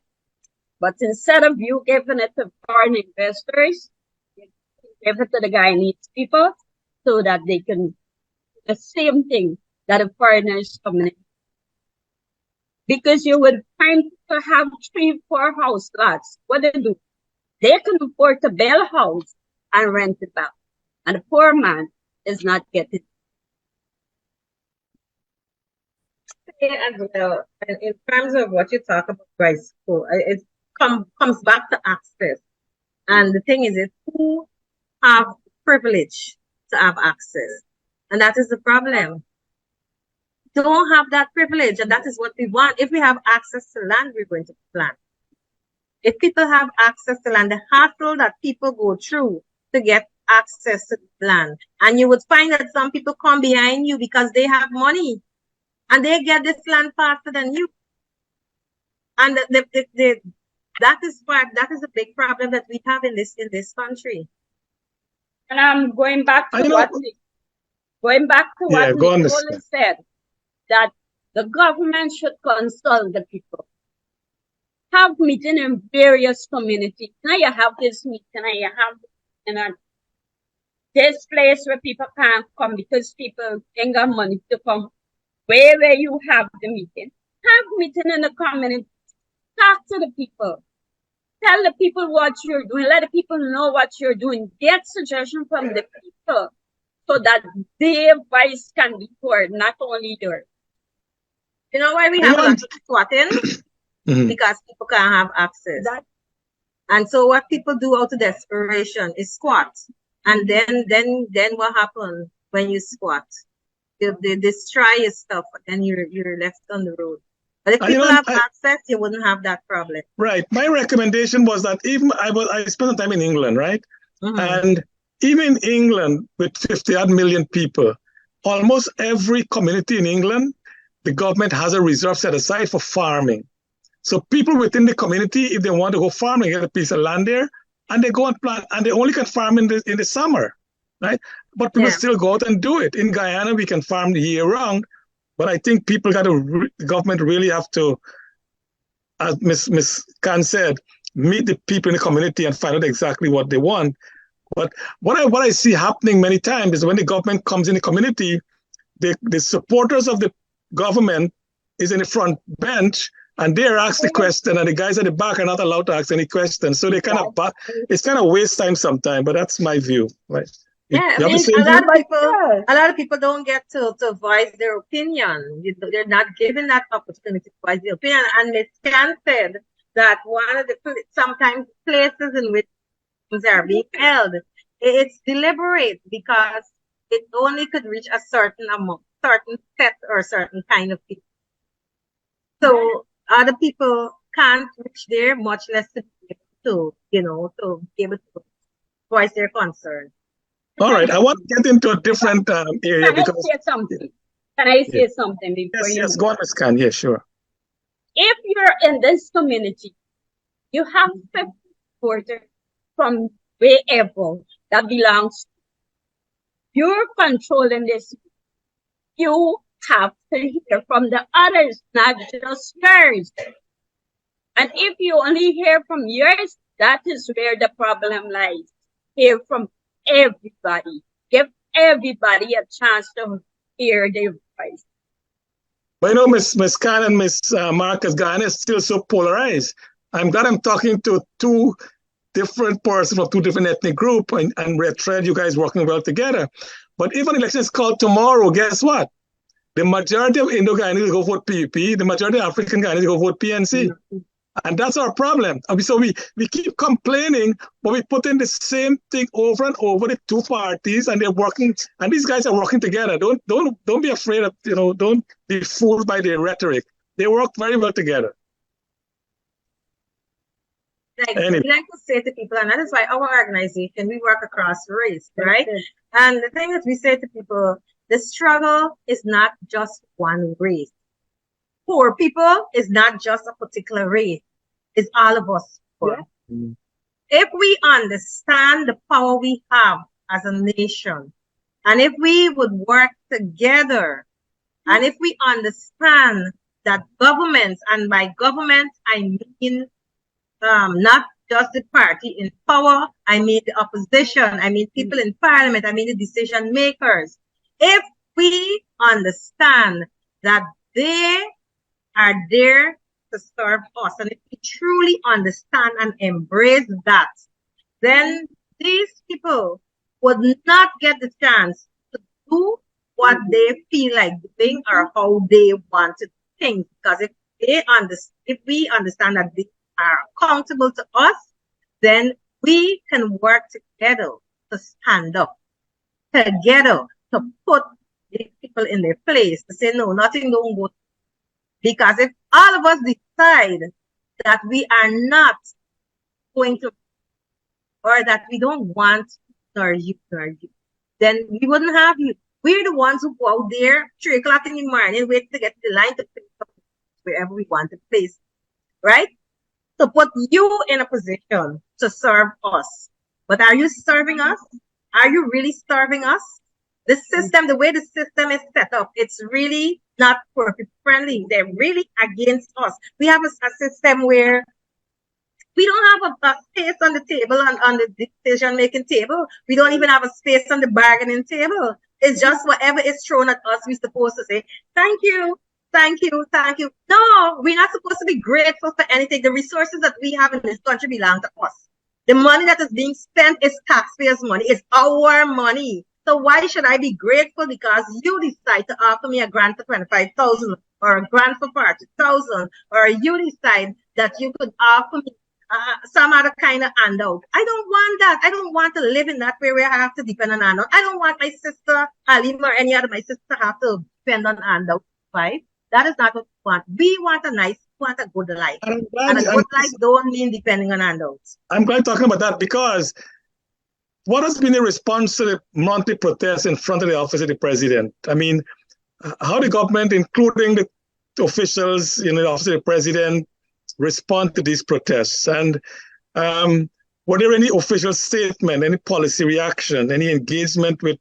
But instead of you giving it to foreign investors, you give it to the Guyanese people so that they can do the same thing that the foreigners coming in. Because you would find to have 3-4 house lots. What they do? They can afford to build a house and rent it out. And the poor man is not getting it. As well, and in terms of what you talk about, rice, it comes back to access. And the thing is, it's who have privilege to have access. And that is the problem. Don't have that privilege, and that is what we want. If we have access to land, we're going to plant. If people have access to land, the hassle that people go through to get access to land, and you would find that some people come behind you because they have money. and they get this land faster than you. And that is a big problem that we have in this country. And I'm going back to what Nicole said, that the government should consult the people. Have meeting in various communities. Now you have this meeting, and you have this place where people can't come because people ain't got money to come. Where you have the meeting. Have meeting in the community. Talk to the people. Tell the people what you're doing. Let the people know what you're doing. Get suggestions from the people so that their voice can be heard, not only yours. You know why we have a lot of squatting? Because people can't have access. And so what people do out of desperation is squat. And then what happens when you squat? They destroy your stuff, and you're left on the road. But if people have access, you wouldn't have that problem. Right. My recommendation was that even I spent some time in England, right? And even in England, with 50-odd million people, almost every community in England, the government has a reserve set aside for farming. So people within the community, if they want to go farming, get a piece of land there, and they go and plant, and they only can farm in the summer, right? But people still go out and do it. In Guyana, we can farm the year round, but I think the government really have to, as Ms. Khan said, meet the people in the community and find out exactly what they want. But what I see happening many times is when the government comes in the community, the supporters of the government is in the front bench, and they're asked the question, and the guys at the back are not allowed to ask any questions. So they it's kind of waste time sometimes, but that's my view. Right? Yeah, a lot of people don't get to voice their opinion. They're not given that opportunity to voice their opinion. And Ms. Khan said that one of the sometimes places in which things are being held, it's deliberate because it only could reach a certain amount, certain set or certain kind of people. So other people can't reach there, much less to be able to be able to voice their concern. All right, I want to get into a different area because. Can I say something before you? Yes, go on, Ms. Khan. Yeah, sure. If you're in this community, you have 50 supporters from wherever that belongs to you. You're controlling this. You have to hear from the others, not just yours. And if you only hear from yours, that is where the problem lies. Hear from everybody. Give everybody a chance to hear their voice. But Ms. Khan and Ms. Marcus, Guyana is still so polarized. I'm glad I'm talking to two different persons from two different ethnic groups, and Red Thread, you guys working well together. But if an election is called tomorrow, guess what? The majority of Indo-Guyanese go vote PUP. The majority of African Guyanese go vote PNC. And that's our problem. So we keep complaining, but we put in the same thing over and over, the two parties, and they're working, and these guys are working together. Don't be afraid of, don't be fooled by their rhetoric. They work very well together. We like to say to people, and that is why our organization, we work across race, right? And the thing that we say to people, the struggle is not just one race. Poor people is not just a particular race. It's all of us. Yeah. If we understand the power we have as a nation, and if we would work together, and if we understand that governments, and by government, I mean not just the party in power, I mean the opposition, I mean people in parliament, I mean the decision makers. If we understand that they are there to serve us, and if we truly understand and embrace that, then these people would not get the chance to do what they feel like doing or how they want to think. Because if we understand that they are accountable to us, then we can work together to stand up, together to put these people in their place, to say, no, nothing don't go. Because if all of us decide that we are not going to, or that we don't want nor you, then we wouldn't have you. We're the ones who go out there 3 o'clock in the morning, wait to get the line to place wherever we want to place, right? To put you in a position to serve us. But are you serving us? Are you really serving us? The system, the way the system is set up, it's really not profit friendly. They're really against us. We have a system where we don't have a space on the table, on the decision making table. We don't even have a space on the bargaining table. It's just whatever is thrown at us, we're supposed to say, thank you, thank you, thank you. No, we're not supposed to be grateful for anything. The resources that we have in this country belong to us. The money that is being spent is taxpayers' money. It's our money. So why should I be grateful because you decide to offer me a grant for 25,000 or a grant for 40,000 or you decide that you could offer me some other kind of handout. I don't want that. I don't want to live in that way where I have to depend on handout. I don't want my sister Halima or any other my sister have to depend on handout. Right? That is not what we want. We want a good life. And a good life don't mean depending on handouts. I'm glad talking about that because what has been the response to the monthly protests in front of the office of the president? I mean, how the government, including the officials, the office of the president, respond to these protests? And were there any official statement, any policy reaction, any engagement with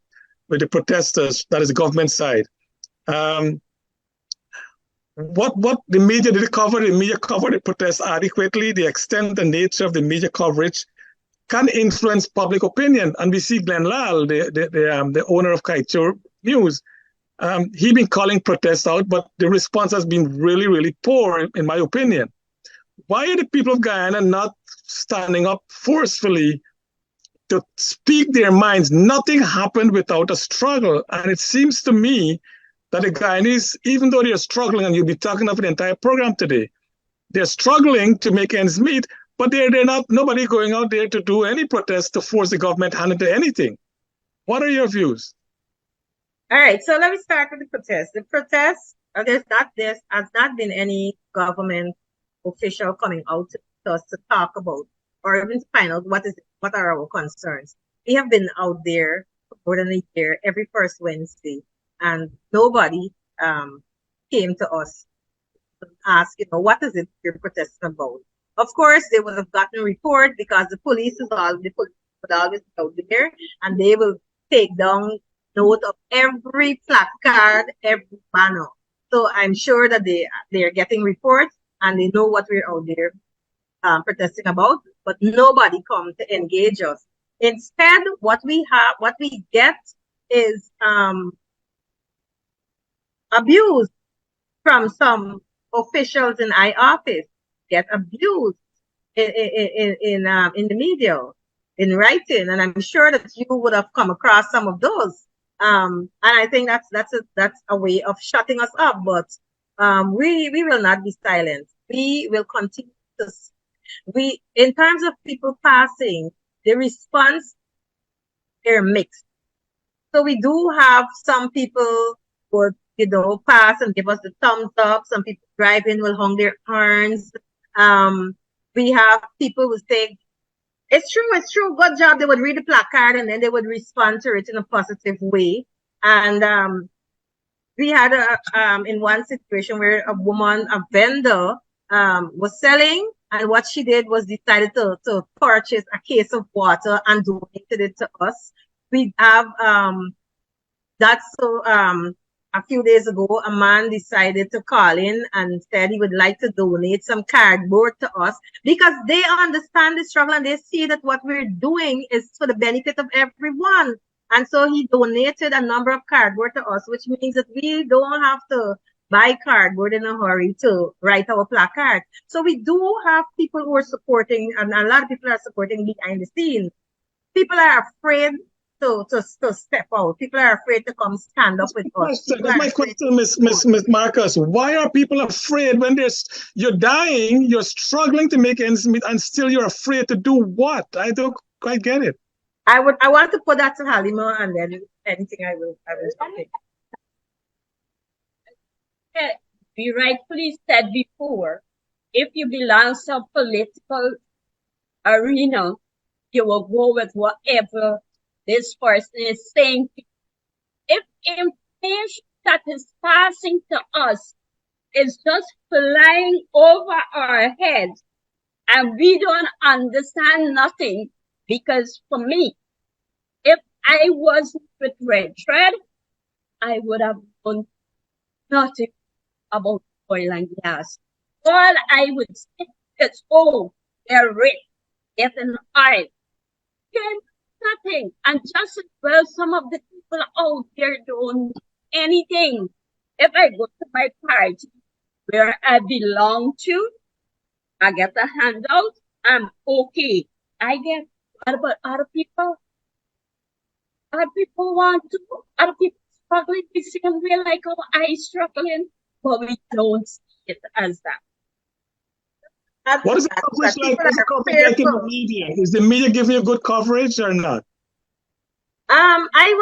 the protesters, that is the government side? What the media did cover? The media covered the protests adequately. The extent and nature of the media coverage can influence public opinion. And we see Glenn Lal, the owner of Kaichur News, he been calling protests out, but the response has been really, really poor, in my opinion. Why are the people of Guyana not standing up forcefully to speak their minds? Nothing happened without a struggle. And it seems to me that the Guyanese, even though they're struggling, and you'll be talking about the entire program today, they're struggling to make ends meet, but they're not, nobody going out there to do any protest to force the government hand into anything. What are your views? All right, so let me start with the protest. The protest, there has not been any government official coming out to us to talk about or even to find out what are our concerns. We have been out there for more than a year every first Wednesday, and nobody came to us to ask, what is it you're protesting about? Of course, they would have gotten a report because the police would always be out there, and they will take down note of every placard, every banner. So I'm sure that they're getting reports and they know what we're out there protesting about, but nobody come to engage us. Instead, what we get is abuse from some officials in high office. Get abused in the media, in writing, and I'm sure that you would have come across some of those. And I think that's a way of shutting us up. But we will not be silent. We will continue to. In terms of people passing, the response, they're mixed. So we do have some people would pass and give us the thumbs up. Some people driving will hung their horns. We have people who say, it's true, good job. They would read the placard and then they would respond to it in a positive way. And we had in one situation where a woman, a vendor, was selling, and what she did was decided to purchase a case of water and donated it to us. We have a few days ago, a man decided to call in and said he would like to donate some cardboard to us because they understand the struggle and they see that what we're doing is for the benefit of everyone. And so he donated a number of cardboard to us, which means that we don't have to buy cardboard in a hurry to write our placard. So we do have people who are supporting, and a lot of people are supporting behind the scenes. People are afraid to step out. People are afraid to come stand up with us. That's my question, Miss Marcus. Why are people afraid when you're dying, you're struggling to make ends meet, and still you're afraid to do what? I don't quite get it. I want to put that to Halima, and then anything I will say. We rightfully said before, if you belong to a political arena, you will go with whatever this person is saying. if information that is passing to us is just flying over our heads and we don't understand nothing, because for me, if I wasn't with Red Thread, I would have known nothing about oil and gas. All I would say is, oh, they're rich, getting oil. Then nothing. And just as well, some of the people out there don't do anything. If I go to my party where I belong to, I get a handout, I'm okay. I get, what about other people? Other people want to, other people struggling the same way like how I struggling, but we don't see it as that. What is the coverage like? What's the coverage like in the media? Is the media giving you good coverage or not? I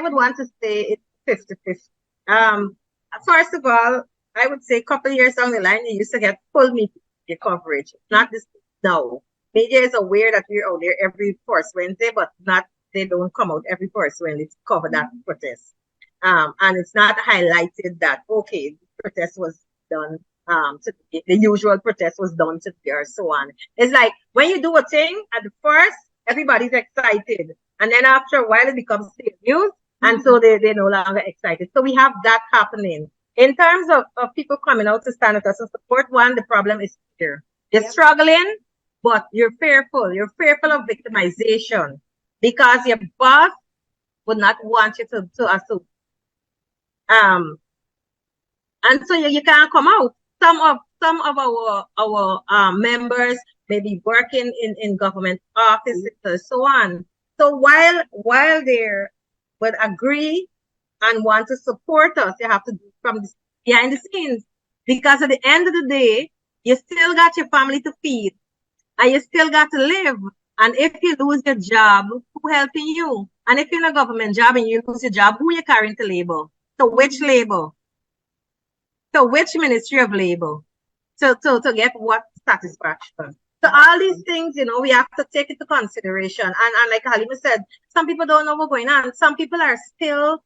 would want to say it's 50-50. First of all, I would say a couple of years down the line, you used to get full media coverage. Not this now. Media is aware that we're out there every first Wednesday, but they don't come out every first Wednesday to cover that protest. And it's not highlighted that, okay, the protest was done. The usual protest was done today or so on. It's like when you do a thing at the first, everybody's excited. And then after a while, it becomes fake news. And so they're no longer excited. So we have that happening. In terms of people coming out to stand with us and support, one, the problem is fear. You're struggling, but you're fearful. You're fearful of victimization because your boss would not want you to assume. And so you can't come out. Some of our members may be working in government offices and so on. So while they would agree and want to support us, you have to do from behind the scenes, because at the end of the day, you still got your family to feed and you still got to live. And if you lose your job, who helping you? And if you're in a government job and you lose your job, who you carrying to labor? So which labor? So which Ministry of Labor? To get what satisfaction? So all these things, we have to take into consideration. And like Halima said, some people don't know what's going on. Some people are still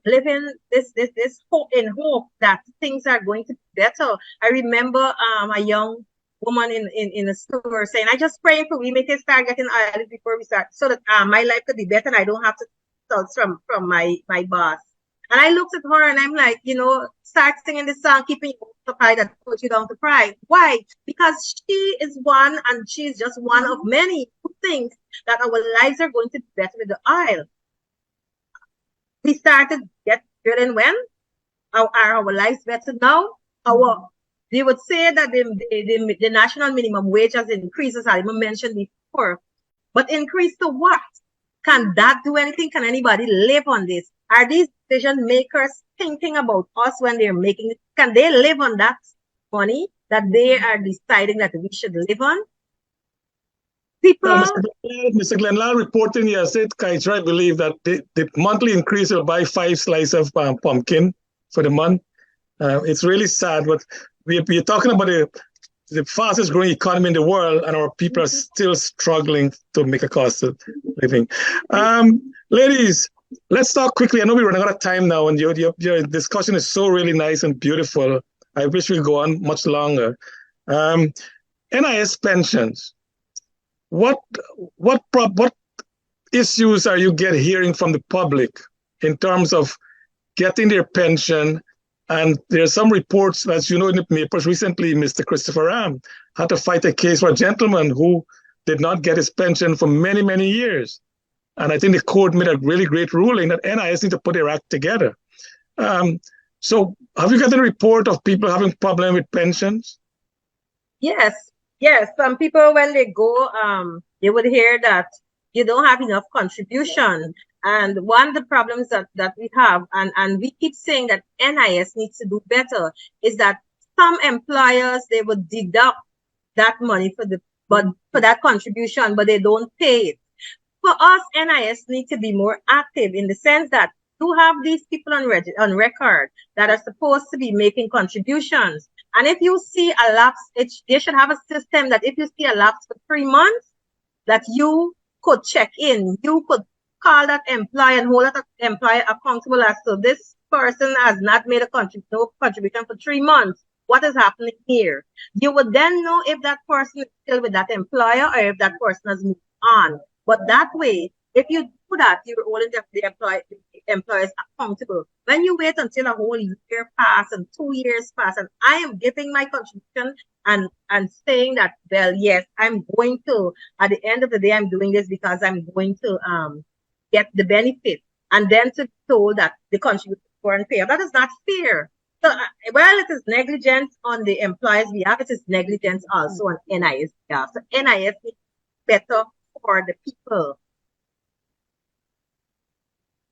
living this hope that things are going to be better. I remember a young woman in a store saying, I just praying for we make it start getting oil before we start, so that my life could be better and I don't have to start from my boss. And I looked at her and I'm like, start singing this song, keeping you occupied that put you down to cry. Why? Because she is one, and she's just one of many who thinks that our lives are going to be better with the oil. We started get drilling when? Are our lives better now? They would say that the national minimum wage has increased, as I mentioned before. But increase to what? Can that do anything? Can anybody live on this? Are these decision makers thinking about us when they're making it? Can they live on that money that they are deciding that we should live on? People. Mr. Glenlal reporting yesterday, I believe that the monthly increase will buy 5 slices of pumpkin for the month. It's really sad, but we're talking about the fastest growing economy in the world, and our people are still struggling to make a cost of living. Ladies, let's talk quickly. I know we're running out of time now, and your discussion is so really nice and beautiful. I wish we could go on much longer. NIS pensions. What issues are you hearing from the public in terms of getting their pension? And there are some reports, as you know, in the papers recently, Mr. Christopher Ram had to fight a case for a gentleman who did not get his pension for many, many years. And I think the court made a really great ruling that NIS need to put their act together. So have you got a report of people having problem with pensions? Yes. Some people, when they go, they would hear that you don't have enough contribution. And one of the problems that we have, and we keep saying that NIS needs to do better, is that some employers, they would deduct that money for that contribution, but they don't pay it. For us, NIS needs to be more active in the sense that you have these people on record that are supposed to be making contributions. And if you see a lapse, they should have a system that if you see a lapse for 3 months, that you could check in, you could call that employer and hold that employer accountable as to this person has not made no contribution for 3 months. What is happening here? You would then know if that person is still with that employer or if that person has moved on. But that way, if you do that, you're holding the employers accountable. When you wait until a whole year pass and 2 years pass, and I am giving my contribution and saying that, well, yes, I'm going to, at the end of the day, I'm doing this because I'm going to get the benefit, and then to be told that the contribution weren't paid. That is not fair. So, well, it is negligence on the employer's behalf. It is negligence also on NIS behalf. So NIS is better for the people.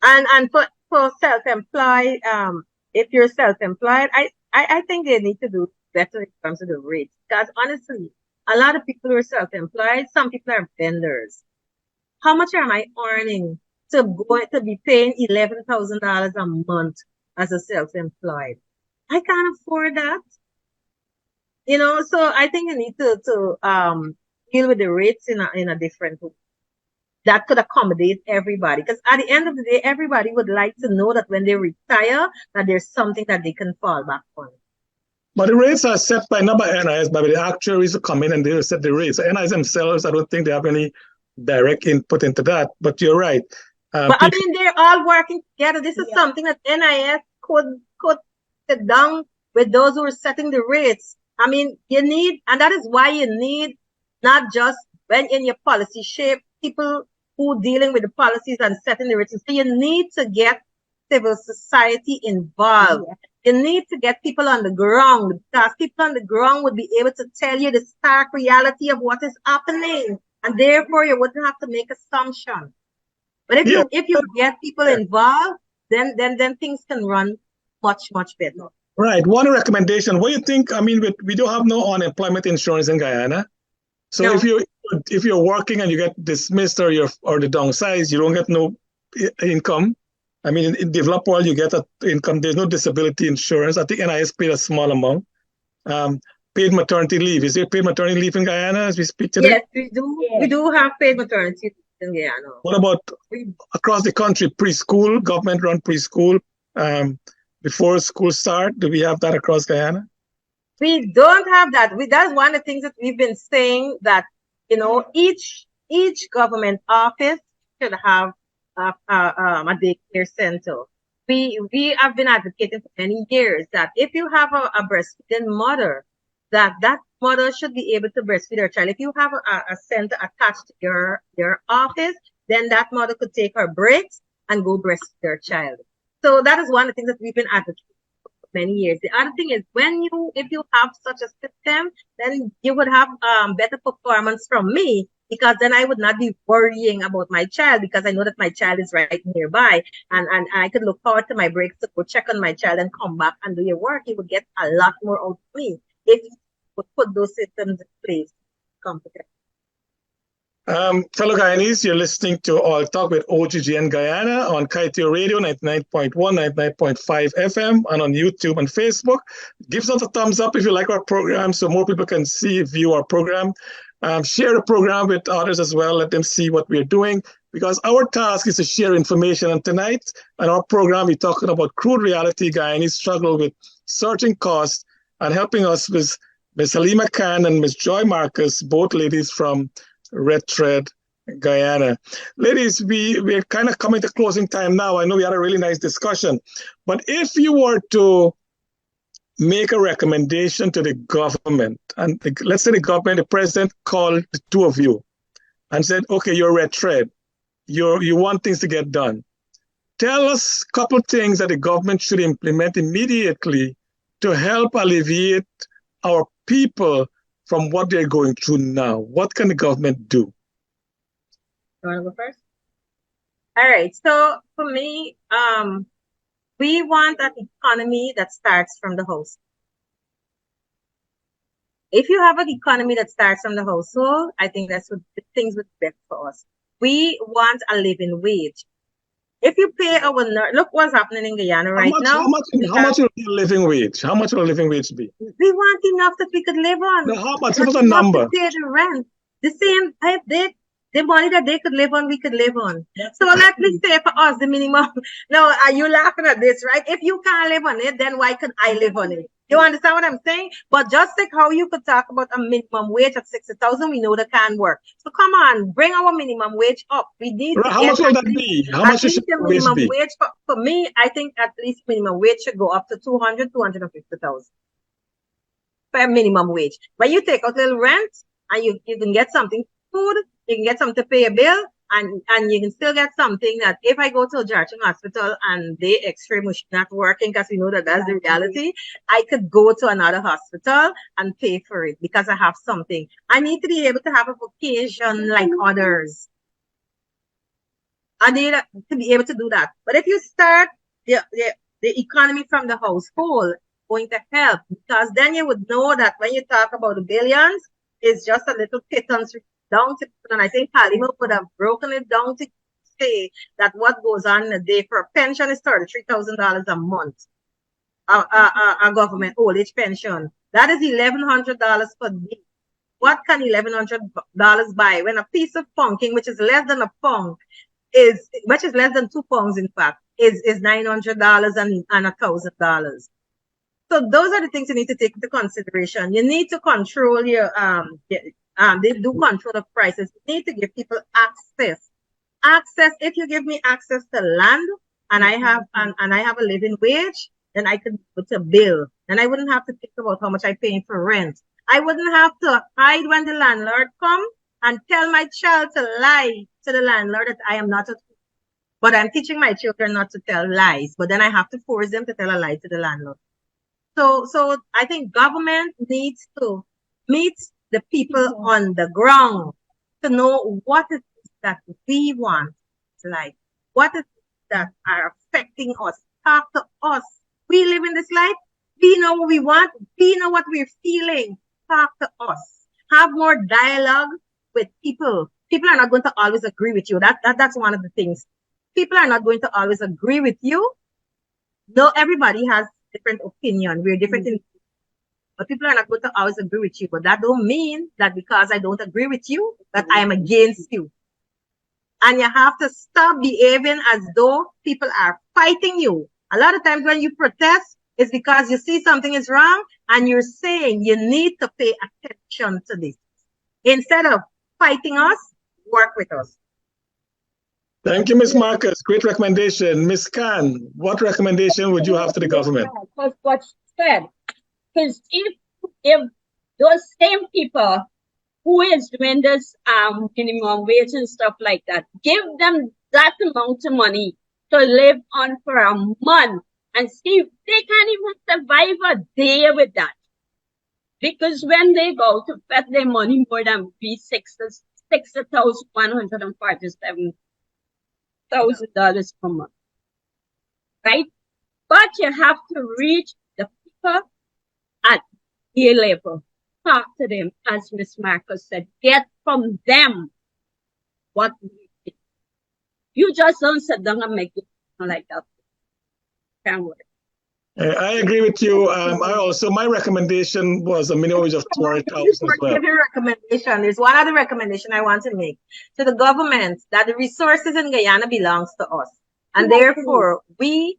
And for self-employed, if you're self-employed, I think they need to do better in terms of the rates. Because honestly, a lot of people who are self-employed, some people are vendors. How much am I earning to be paying $11,000 a month as a self-employed? I can't afford that. So I think you need to deal with the rates in a different way that could accommodate everybody. Because at the end of the day, everybody would like to know that when they retire, that there's something that they can fall back on. But the rates are set by not by NIS, but by the actuaries who come in and they set the rates. So NIS themselves, I don't think they have any direct input into that. But you're right. But I mean, they're all working together. This is something that NIS could sit down with those who are setting the rates. I mean, and that is why you need not just when in your policy shape, people who dealing with the policies and setting the rates. So you need to get civil society involved. You need to get people on the ground, because people on the ground would be able to tell you the stark reality of what is happening, and therefore you wouldn't have to make assumptions. But if you get people involved, then things can run much better. Right. One recommendation. What do you think? I mean, we don't have no unemployment insurance in Guyana. So no. if you're working and you get dismissed or the downsized, you don't get no income. I mean, in developed world, you get an income. There's no disability insurance. I think NIS paid a small amount. Paid maternity leave. Is there paid maternity leave in Guyana as we speak today? Yes, we do. Yes. We do have paid maternity leave in Guyana. What about across the country, preschool, government-run preschool, before school start? Do we have that across Guyana? We don't have that. That's one of the things that we've been saying, that each government office should have a daycare center. We have been advocating for many years that if you have a breastfeeding mother, that mother should be able to breastfeed her child. If you have a center attached to your office, then that mother could take her breaks and go breastfeed her child. So that is one of the things that we've been advocating for many years. The other thing is, if you have such a system, then you would have better performance from me, because then I would not be worrying about my child, because I know that my child is right nearby, and I could look forward to my breaks to go check on my child and come back and do your work. You would get a lot more out of me if you would put those systems in place. Fellow Guyanese, you're listening to All Talk with OGGN Guyana on Kaitio Radio 99.1, 99.5 FM, and on YouTube and Facebook. Give us a thumbs up if you like our program, so more people can view our program. Share the program with others as well. Let them see what we're doing, because our task is to share information. And tonight on our program, we're talking about Crude Reality, Guyanese struggle with surging costs, and helping us with Ms. Halima Khan and Ms. Joy Marcus, both ladies from Red Thread, Guyana. Ladies, we're kind of coming to closing time now. I know we had a really nice discussion, but if you were to make a recommendation to the government, and let's say the president called the two of you and said, okay, you're Red Thread, you want things to get done. Tell us a couple things that the government should implement immediately to help alleviate our people from what they're going through now. What can the government do? You want to go first? All right. So for me, we want an economy that starts from the house. If you have an economy that starts from the household, I think that's what the things would be better for us. We want a living wage. If you pay look what's happening in Guyana now. How much will be a living wage? How much will a living wage be? We want enough that we could live on. Now, how much? Give us a number. To pay the rent. The same. The money that they could live on, we could live on. So let me say for us, the minimum. No, are you laughing at this, right? If you can't live on it, then why could I live on it? You understand what I'm saying? But just like how you could talk about a minimum wage of 60,000, we know that can work. So come on, bring our minimum wage up. We need to How get much will at that least, be? How at much least should the the wage minimum be? wage. For me, I think at least minimum wage should go up to 250,000 for minimum wage. But you take out a little rent and you can get something food, you can get something to pay a bill, and you can still get something that if I go to a Jarching hospital and they x-ray machine not working, because we know that that's the reality, I could go to another hospital and pay for it because I have something. I need to be able to have a vocation like others. I need to be able to do that. But if you start the economy from the household, going to help, because then you would know that when you talk about the billions, it's just a little pittance down to, and I think Halima would have broken it down to say that what goes on in a day for a pension is $33,000 a month. A government old age pension. That is $1,100 per day. What can $1,100 buy when a piece of pumpkin, which is less than a pound, which is less than 2 pounds, in fact, is $900 and $1,000. So those are the things you need to take into consideration. You need to control your they do control the prices. You need to give people access. Access. If you give me access to land and I have a living wage, then I could put a bill. And I wouldn't have to think about how much I'm paying for rent. I wouldn't have to hide when the landlord comes and tell my child to lie to the landlord that I am not a fool. But I'm teaching my children not to tell lies. But then I have to force them to tell a lie to the landlord. So I think government needs to meet the people on the ground to know what it is that we want, like what is it that are affecting us. Talk to us. We live in this life. We know what we want. We know what we're feeling. Talk to us. Have more dialogue with people. People are not going to always agree with you. That's one of the things. People are not going to always agree with you. No, everybody has different opinion. We're different in, but people are not going to always agree with you. But that don't mean that because I don't agree with you, that I am against you. And you have to stop behaving as though people are fighting you. A lot of times when you protest, it's because you see something is wrong and you're saying you need to pay attention to this. Instead of fighting us, work with us. Thank you, Ms. Marcus. Great recommendation. Ms. Khan, what recommendation would you have to the government? Because what she said, because if those same people who is doing this minimum wage and stuff like that, give them that amount of money to live on for a month and see if they can't even survive a day with that. Because when they go to bet their money more than $60,147 per month, right? But you have to reach the people at their level. Talk to them, as Miss Marcus said. Get from them what we need. You just don't sit down and make it like that. Can't work. I agree with you. My recommendation was a minimum wage of 40,000 as well. Recommendation. There's one other recommendation I want to make to the government, that the resources in Guyana belongs to us. And therefore, we,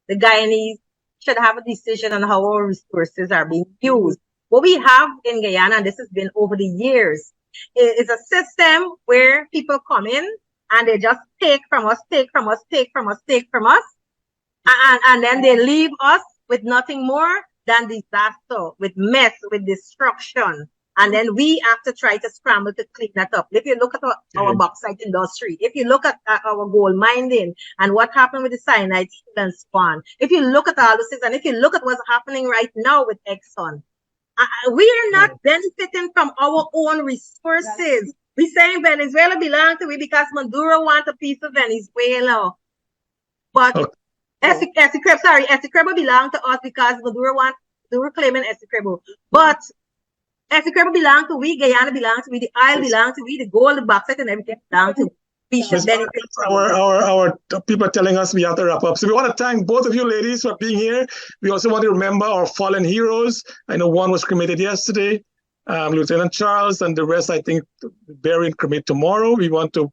the Guyanese, should have a decision on how our resources are being used. What we have in Guyana, and this has been over the years, is a system where people come in and they just take from us, take from us, take from us, take from us. And then they leave us with nothing more than disaster, with mess, with destruction. And then we have to try to scramble to clean that up. If you look at our bauxite industry, if you look at our gold mining and what happened with the cyanide and so on, if you look at all this, and if you look at what's happening right now with Exxon, we are not benefiting from our own resources. We're saying Venezuela belongs to we because Maduro wants a piece of Venezuela. But Essequibo belongs to us because Maduro claiming Essequibo. But Essequibo belongs to we, Guyana belongs to we, the oil belongs to we, the gold, the bauxite, and everything belongs to we. Should benefit from our people are telling us we have to wrap up. So we want to thank both of you ladies for being here. We also want to remember our fallen heroes. I know one was cremated yesterday. Lieutenant Charles and the rest, I think, bury and cremate tomorrow. We want to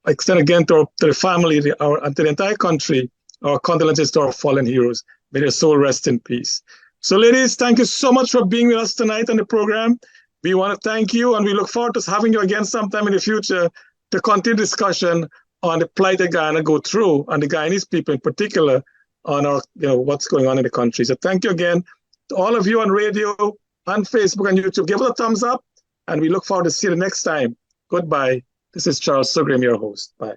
extend again to the family, to the entire country, our condolences to our fallen heroes. May their soul rest in peace. So, ladies, thank you so much for being with us tonight on the program. We want to thank you, and we look forward to having you again sometime in the future to continue discussion on the plight that Guyana go through, and the Guyanese people in particular, on our, what's going on in the country. So thank you again to all of you on radio, on Facebook, and YouTube. Give us a thumbs up, and we look forward to see you the next time. Goodbye. This is Charles Sugrim, your host. Bye.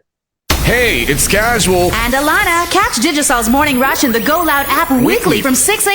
Hey, it's Casual. And Alana. Catch Digisol's Morning Rush in the Go Loud app weekly from 6 a.m.